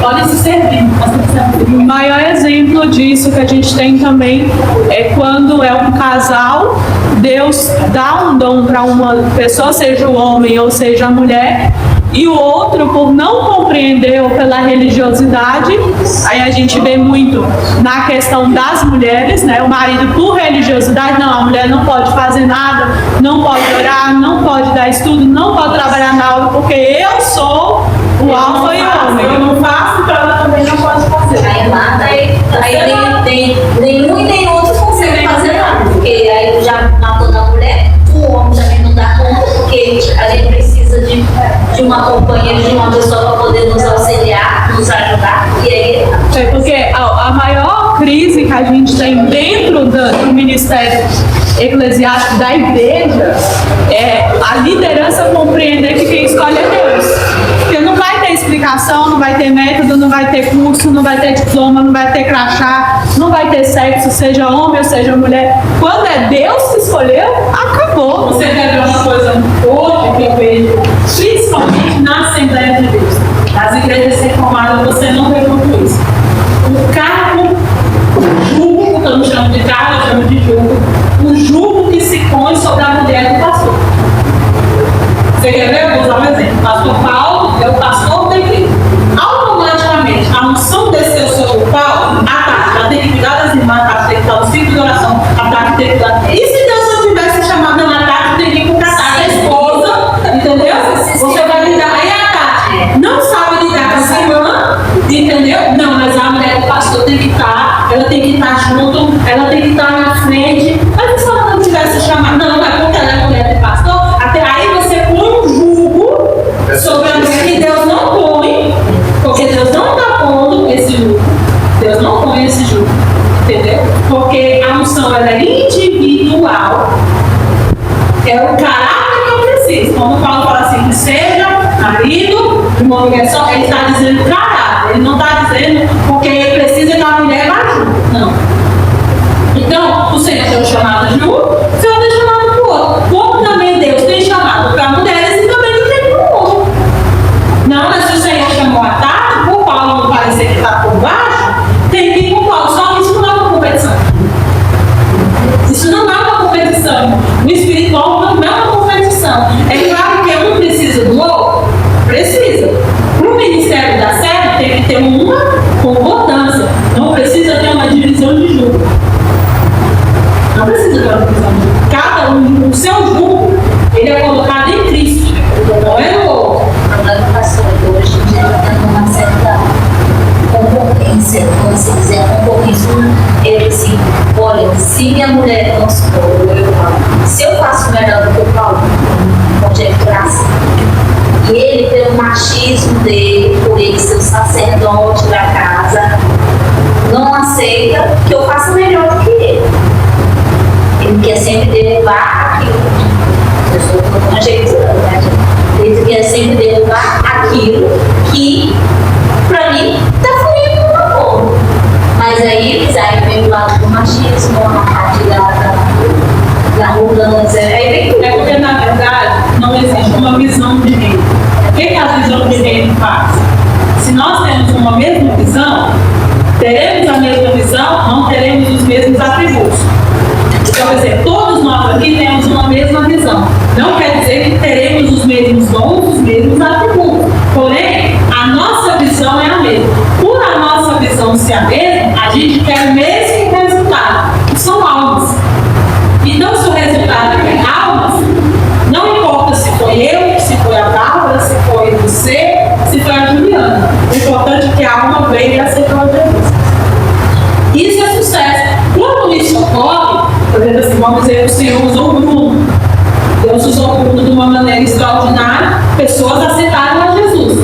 S1: Pode se servir.
S4: O maior exemplo disso que a gente tem também é quando é um casal, Deus dá um dom para uma pessoa, seja o homem ou seja a mulher, e o outro, por não compreender ou pela religiosidade, aí a gente vê muito na questão das mulheres, né? O marido, por religiosidade, não, a mulher não pode fazer nada, não pode orar, não pode dar estudo, não pode trabalhar na aula, porque eu sou o alfa e o ômega.
S1: Eu não faço, então ela também não pode fazer.
S2: Aí mata, aí tem nenhum e nem outro consegue fazer nada. Porque aí já matou da mulher, o homem também não dá conta, porque a gente precisa de uma companheira, de uma pessoa para poder nos auxiliar, nos ajudar. E aí.
S4: É porque a maior crise que a gente tem dentro do ministério eclesiástico da igreja é a liderança compreender que quem escolhe é Deus. Porque não vai ter explicação, não vai ter método, não vai ter curso, não vai ter diploma, não vai ter crachá, não vai ter sexo, seja homem ou seja mulher. Quando é Deus que escolheu, acabou.
S1: Você quer ver uma coisa hoje que eu vejo, principalmente na Assembleia de Deus. Nas igrejas reformadas você não vê muito isso. O cargo, o jugo, que eu não chamo de cargo, eu chamo de jugo, o jugo que se põe sobre a mulher do pastor. Você quer ver? Eu vou usar um exemplo. O pastor Paulo é o pastor da igreja. Automaticamente, a unção desceu sobre o Paulo, a tarde, ela tem que cuidar das irmãs, a tarde tem que estar no ciclo de oração, a tarde tem que cuidar. E se Deus não tivesse chamado na tarde, tem que ir com a esposa, entendeu? Você vai lidar, aí a tarde não sabe lidar com essa irmã, entendeu? Não, mas a mulher do pastor tem que estar, ela tem que estar junto, ela tem que estar na frente. Mas se ela não tivesse chamado, não, é porque ela é mulher do pastor, até aí você põe um jugo sobre a mulher que Deus não põe, porque Deus não está pondo esse jugo. Deus não põe esse jugo, entendeu? Porque a unção ela é individual, é o caráter que eu preciso. Quando Paulo fala assim, que seja marido de uma mulher só, ele está dizendo caráter, ele não está dizendo porque ele precisa que a mulher vá junto, não. Então, o Senhor tem um chamado de um, o Senhor tem chamado para o outro. Como também Deus tem chamado para mulheres e também tem para o outro. Não, mas se o Senhor chamou a tarde, por Paulo não parecer que está por baixo, tem que ir com Paulo. Só que isso não é uma competição. Isso não é uma competição. O espiritual não é uma competição. É claro que um precisa do outro. Precisa. Para o ministério dar certo, tem que ter uma concordância. Não precisa ter uma divisão de jugo. Não precisa ter uma divisão de jugo. Cada um
S2: machismo dele, por ele ser o sacerdote da casa, não aceita que eu faça melhor do que ele. Ele quer sempre derrubar aquilo. Eu estou falando ajeitando, né? Ele quer sempre derrubar aquilo que, para mim, está fluindo no amor. Mas aí vem o lado do machismo, a parte da arrogância.
S1: É porque, na verdade, não existe uma visão de reino. O que a visão de reino faz? Se nós temos uma mesma visão, teremos a mesma visão, não teremos os mesmos atributos. Então, quer dizer, todos nós aqui temos uma mesma visão. Não quer dizer que teremos os mesmos dons, os mesmos atributos. Porém, a nossa visão é a mesma. Por a nossa visão ser a mesma, a gente quer o mesmo resultado, que são almas. Então, se o resultado é almas, não importa se foi eu, se foi a Bárbara, se foi você, se foi a Juliana. O importante é que a alma veio e aceitou a Jesus. Isso é sucesso. Quando isso ocorre, por exemplo, assim, vamos dizer que o Senhor usou o Bruno. Deus usou o Bruno de uma maneira extraordinária, pessoas aceitaram a Jesus.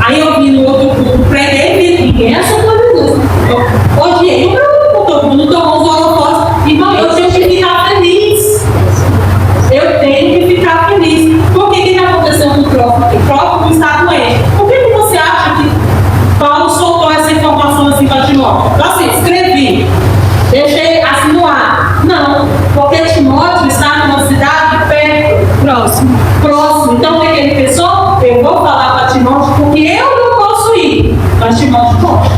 S1: Aí eu vi no outro grupo, preguei e ninguém aceitou a Jesus. Eu odiei o Bruno, porque o Bruno tomou os holofotes. Então eu tenho que ficar feliz. Eu tenho que ficar feliz. Por que aconteceu com o próprio? O próprio está doente. Por que você acha que Paulo soltou essa informação assim para Timóteo? Então, assim, escrevi, deixei assim no ar. Não, porque Timóteo está numa cidade perto, próximo. Então, o que ele pensou? Eu vou falar para Timóteo porque eu não posso ir, mas Timóteo pode.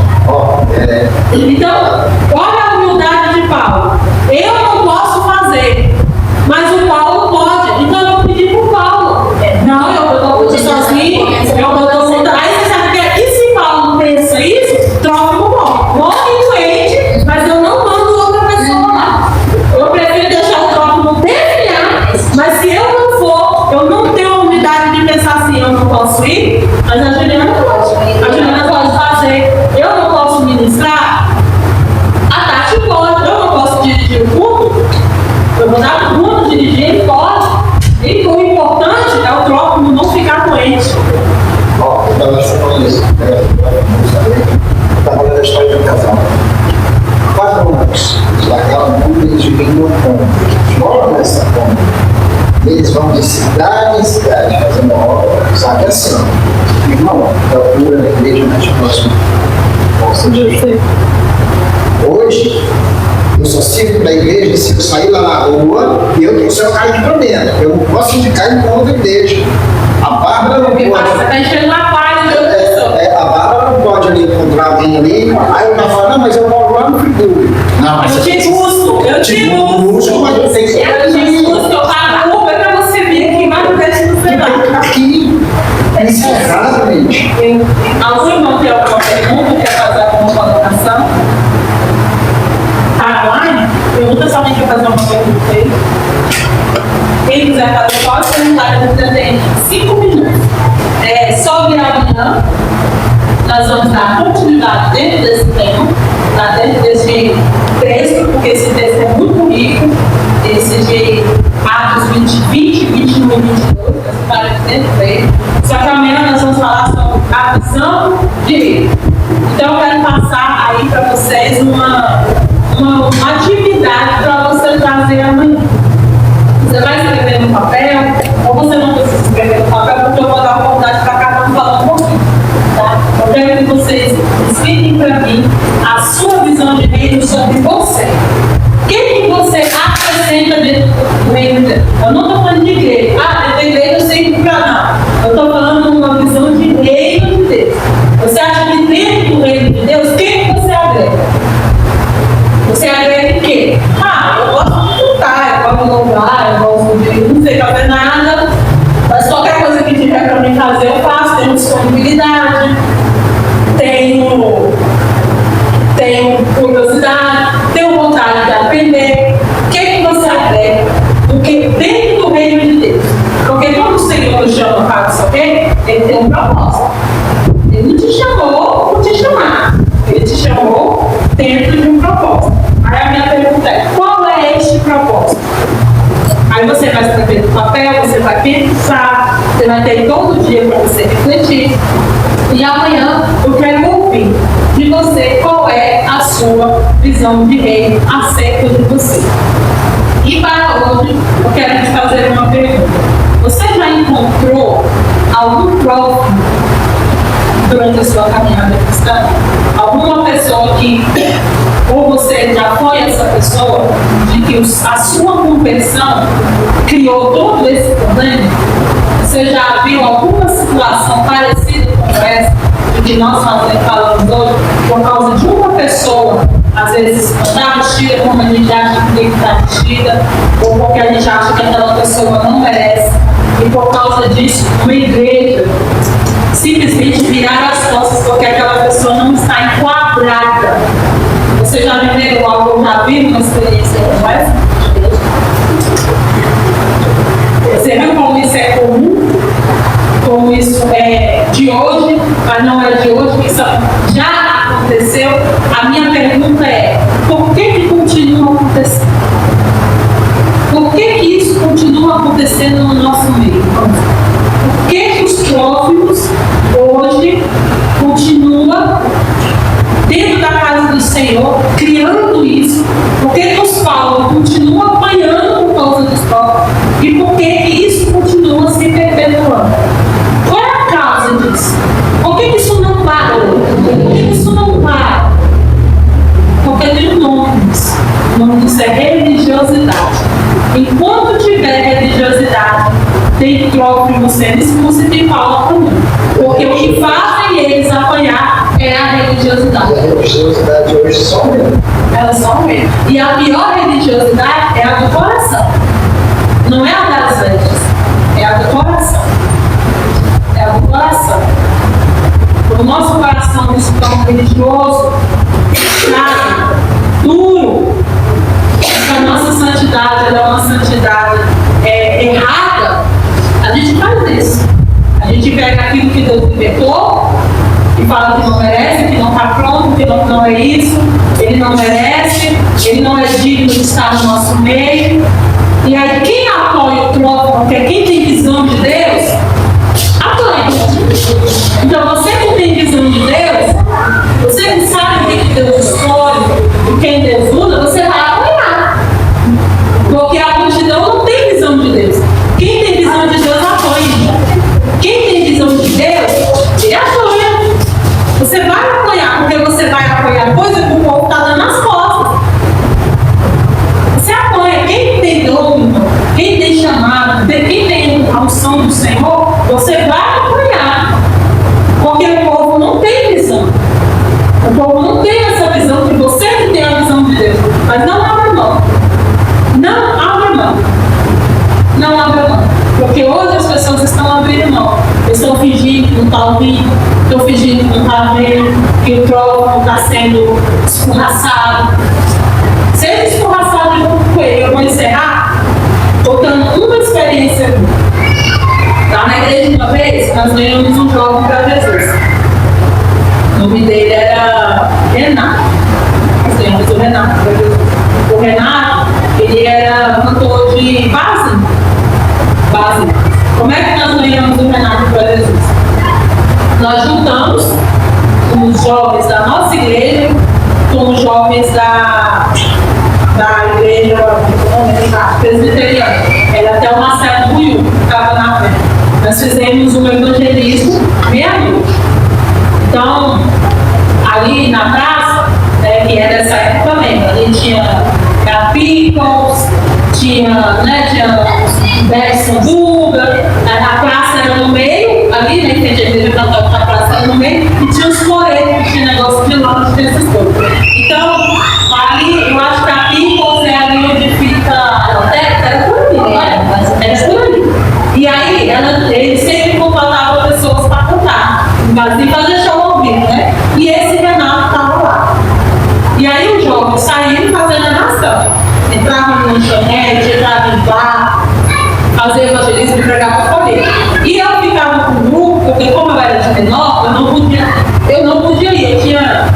S1: Então, olha a humildade de Paulo. Eu não posso fazer, mas o Paulo pode. Então, eu vou pedir para o Paulo. Não, eu vou sozinho, eu vou todo mundo. Aí você sabe que aqui, se Paulo pensa isso, troca o Paulo. Morre doente, mas eu não mando outra pessoa lá. Eu prefiro deixar o próximo definhar, mas se eu não for, eu não tenho a humildade de pensar assim, eu não posso ir, mas a Juliana pode. A Juliana pode fazer. Eu não posso ministrar, a Tati pode. Eu não posso dirigir o culto, eu vou dar para o Bruno dirigir, ele pode. E o importante é o próximo não ficar doente.
S3: Eu estava falando isso. Eu estava falando da história de um casal. Varões daquela mundo, eles vivem numa ponte. Moram nessa ponte. Eles vão de cidade em cidade fazendo obra. Sabe assim? Irmão, procura na igreja mais próxima. Hoje, eu só sirvo da igreja se eu sair lá na rua e eu sou o cara de problema. Eu não posso ficar em outra igreja. A Bárbara não pode.
S1: Você está enchendo uma palha de outra pessoa.
S3: A Bárbara não pode ali encontrar alguém ali. Aí eu tava falando, não, mas eu moro lá no Friburgo. Não, mas
S1: Eu te busco,
S3: mas eu tenho que
S1: eu pago Uber para você vir aqui, mas não deixa você lá.
S3: aqui. Isso é errado, gente.
S1: Algum irmão tem alguma pergunta? Quer fazer alguma colocação? Tá online? Pergunta se alguém quer fazer uma pergunta aí. Quem quiser fazer, pode perguntar, a gente tem 5 minutos. Sobre amanhã, nós vamos dar continuidade dentro desse tema, tá? Dentro desse texto, porque esse texto é muito rico, esse de Atos 20, 21 e 22, essa parte dentro dele. Só que amanhã nós vamos falar sobre a visão de Deus. Então eu quero passar aí para vocês uma atividade para você trazer amanhã. Você vai escrever no papel, ou você não precisa escrever no papel, porque eu vou dar a oportunidade para cada um falar um pouquinho. Tá? Eu quero que vocês expliquem para mim a sua visão de reino sobre você. O que você acrescenta dentro do reino de Deus? Eu não estou falando de igreja. Dentro da igreja eu sei que não. Eu estou falando de uma visão de reino de Deus. Você acha que dentro do reino de Deus, o que você agrega? Você agrega o quê? Eu gosto de cantar, eu gosto de louvar, eu gosto de não sei fazer nada, mas qualquer coisa que tiver para mim fazer, eu faço. Tenho disponibilidade, tenho curiosidade, tenho vontade de aprender. O que você agrega? Porque dentro do reino de Deus, porque quando o Senhor nos chama para isso, ok? Ele tem um propósito. Ele não te chamou por te chamar, ele te chamou dentro de um propósito. Aí a minha pergunta é: qual é este propósito? Aí você vai escrever no papel, você vai pensar, você vai ter todo dia para você refletir.
S4: E amanhã eu quero ouvir de você qual é a sua visão de reino acerca de você. E para hoje, eu quero te fazer uma pergunta. Você já encontrou algum próximo durante a sua caminhada cristã? Alguma pessoa que, ou você já foi essa pessoa, de que a sua conversão criou todo esse problema? Você já viu alguma situação parecida com essa, de que nós falamos hoje, por causa de uma pessoa, às vezes não está vestida como a gente acha que tem que estar vestida, ou porque a gente acha que aquela pessoa não merece, e por causa disso, uma igreja simplesmente virar as costas porque aquela pessoa não está enquadrada. Você já viveu algo, já viu uma experiência como essa? Você viu como isso é comum? Como isso é de hoje, mas não é de hoje, isso já aconteceu? A minha pergunta é, por que continua acontecendo? Por que isso continua acontecendo no nosso meio? Por que os próximos hoje continuam dentro da casa do Senhor, criando isso? Por que os Paulo continuam apanhando por causa dos próprios? E por que isso continua se perpetuando? Qual é a causa disso? Por que isso não para? Por que isso não para? Porque tem um nome disso. O nome disso é religiosidade. Enquanto tiver religiosidade, tem próprio sendo expulso e tem Paulo apanhando. Porque o que fazem eles apanhar é a religiosidade.
S3: E a religiosidade hoje só mesmo.
S4: Elas são mesmo. E a pior religiosidade é a do coração. Não é a das vestes, é a do coração. É a do coração. O nosso coração cristão religioso, sabe, duro, a nossa santidade ela é uma santidade errada, a gente faz isso. A gente pega aquilo que Deus libertou e fala que não merece, que não está pronto, que não é isso, ele não merece, ele não é digno de estar no nosso meio. E aí quem apoia o próximo, porque quem tem visão de Deus, apoia. Então você que tem visão de Deus, você que sabe o que Deus escolhe, e quem Deus usa, você vai apoiar. Porque a multidão não tem visão de Deus. Quem tem visão de Deus apoia. Quem tem visão de Deus, ele apoia. Você vai apoiar, porque você vai apoiar coisa que o povo está dando nas costas. Você apoia. Quem tem dom, quem tem chamado, quem tem a unção do Senhor, você vai apoiar. Porque o povo não tem visão. O povo não tem essa visão que você que tem a visão de Deus. Mas não abra mão. Não abra mão. Não abra mão. Porque hoje as pessoas estão abrindo mão. Estão fingindo que não está ouvindo, estão fingindo que não está vendo, que o próprio está sendo escorraçado. Seja escorraçado junto com ele. Eu vou encerrar contando uma experiência. Lá na igreja uma vez, nós ganhamos um jovem para Jesus. O nome dele era Renato. Nós ganhamos o Renato para Jesus. O Renato, ele era cantor de base. Como é que nós ganhamos o Renato para Jesus? Nós juntamos os jovens da nossa igreja com os jovens da igreja presbiteriana. Era até o Marcelo Buiu, que estava na frente. Nós fizemos um evangelismo meia-noite. Então, ali na praça, que era essa época mesmo, ali tinha Pickles, tinha Berson Duga, a praça era no meio, ali, né, que a igreja católica, a praça era no meio, e tinha os floreiros, que tinha negócio de lona, tinha essas coisas. Então, ali, eu acho que a Pickles é ali onde fica a Alteca, era por ali, né? Era por ali. E aí, ele sempre contratava pessoas para cantar, e fazer show ao vivo, né? E esse Renato estava lá. E aí o jovem saiu fazendo a nação. Entrava no lanchonete, entrava em bar, fazia evangelismo e pregava para família. E eu ficava com o grupo, porque como eu era de menor, eu não podia ir. Eu tinha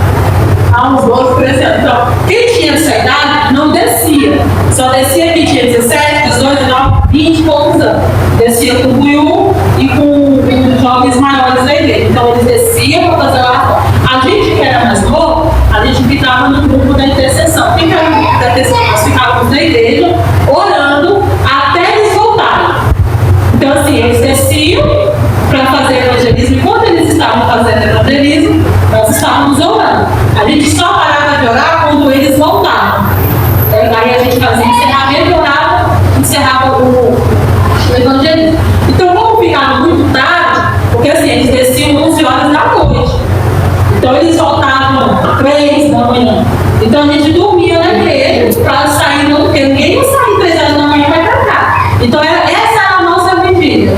S4: há uns 12, 13 anos. Então, quem tinha essa idade não descia. Só descia quem tinha 17, 18, 19, 20 e poucos anos. Descia com o Buiú e com os jovens maiores da igreja. Então eles desciam
S1: descia para fazer oração. A gente que era mais novo, a gente ficava no grupo da intercessão. Quem era no grupo da intercessão? Nós ficávamos na igreja, orando, até eles voltarem. Então, assim, eles desciam para fazer evangelismo. Enquanto eles estavam fazendo evangelismo, nós estávamos orando. A gente só parava de orar quando eles voltavam. Aí a gente fazia encerramento, orava, encerrava o evangelismo. Então, como ficava muito tarde, porque assim, eles desciam 11 horas da noite. Então, eles voltavam 3 da manhã. Então, a gente dormia na igreja para sair, não, porque ninguém ia sair 3 horas da manhã para cá. Então, essa era a nossa vigília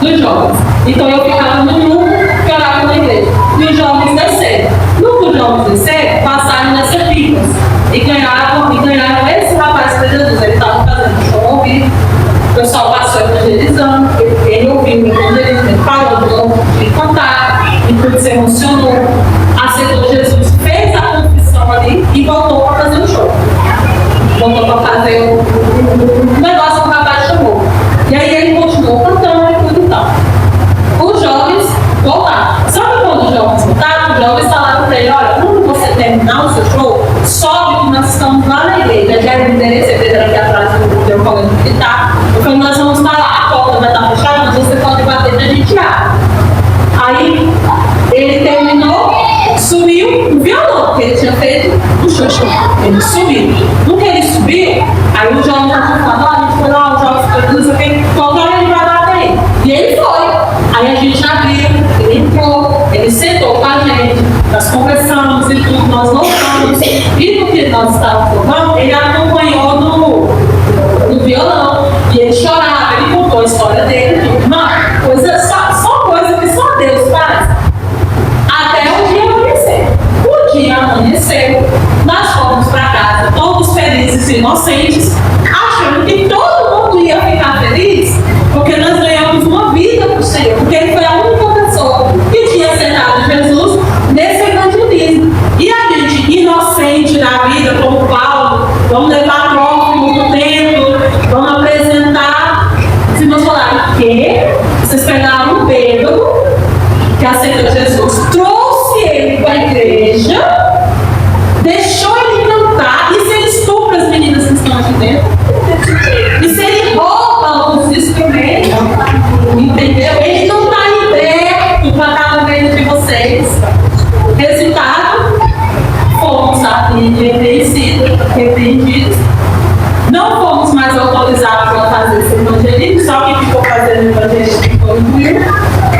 S1: dos jovens. Então, eu ficava no grupo que orava na igreja. E os jovens desceram. No que os jovens desceram, passaram nessas pipas. E ganharam esse rapaz para Jesus. Ele estava fazendo show ao vivo. O pessoal passou evangelizando. Ele ouviu o evangelismo. Ele parou de cantar. E tudo se emocionou. Aceitou Jesus. Fez a confissão ali e voltou para fazer o show. Voltou para fazer o negócio que o rapaz chamou. E aí ele continuou cantando e tudo e tal. Os jovens voltaram. Sabe quando os jovens voltaram? Os jovens falaram para ele: olha, quando você terminar o seu show, sobe que nós estamos lá na igreja. Já era o endereço, ele era aqui atrás do teu colégio militar. Eu falei: nós vamos estar lá, a porta vai estar fechada, mas você pode bater pra gente ir. Aí ele terminou, subiu o violão, porque ele tinha feito o show. Ele subiu. No que ele subiu, aí o jovem já tinha falado: ó, a gente foi lá, o jovem foi, não sei o que, qual hora ele vai lá até ele? E ele foi. Aí a gente abriu, ele entrou, ele sentou com a gente, nós conversamos e tudo, nós voltamos. E no que nós estávamos tocando, ele acompanhou no violão. E ele chorava, ele contou a história dele, tudo. Mas só coisa que só Deus faz. Até o dia amanhecer. O dia amanheceu, nós fomos para casa, todos felizes e inocentes, achando que todo mundo ia ficar feliz, porque nós ganhamos uma vida para o Senhor, porque Ele foi a única pessoa que tinha aceitado Jesus nesse evangelismo. E a gente, inocente na vida, como Paulo, vamos levar próximo do templo, vamos apresentar. Se nós falarem que vocês pegaram um bêbado que aceitou Jesus, trouxe ele para a igreja, deixou ele cantar, e se ele estupra as meninas que estão aqui dentro? E se ele rouba os instrumentos? Entendeu? Ele não está liberto para estar no meio de vocês. Resultado, fomos repreendidos. Não fomos mais autorizados a fazer esse evangelismo, só quem ficou fazendo evangelismo foi o Buiu.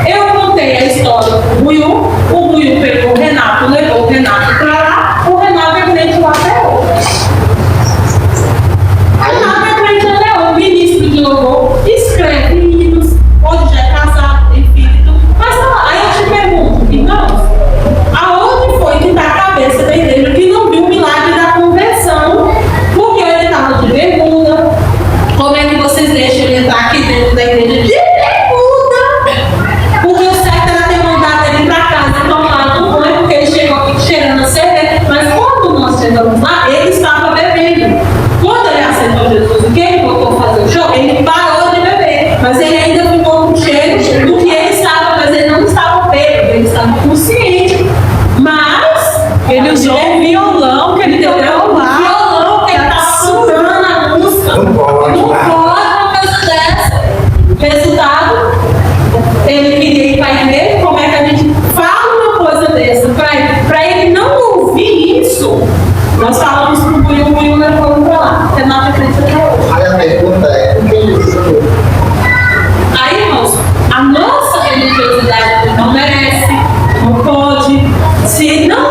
S1: Eu contei a história do Buiu, o Buiu pegou o Renato, levou o Renato para lá, o Renato é crente lá até hoje. O Renato é crente até hoje, ministro de louvor, escreve hinos, hoje já é casado, tem filho e tudo. Mas tá lá, aí eu te pergunto, irmãos, aonde foi que está a cabeça da igreja que não viu o milagre da conversão? Porque ele estava de bermuda. Como é que vocês deixam ele entrar aqui dentro da igreja de bermuda? Porque o certo era ter mandado ele para casa e tomado um banho, porque ele chegou aqui cheirando a cerveja. Mas quando nós chegamos lá, ele estava bebendo. Quando ele aceitou Jesus, o que ele voltou a fazer o show? Ele parou de beber. Mas ele ainda ficou com cheiro do que ele estava, mas ele não estava bêbado, ele estava consciente. Mas
S4: Ele usou o violão que ele deu lá.
S1: violão que ele estava cantando a música.
S3: Não pode.
S1: Não pode uma coisa dessa. Resultado, ele queria ir para a igreja. Como é que a gente fala uma coisa dessa? Para ele não ouvir isso, nós falamos para o Buiu levou para lá. Renato acredita até hoje.
S3: Aí a pergunta é: o que ele ensinou?
S1: Aí, irmãos, a nossa religiosidade não merece, não pode. Se não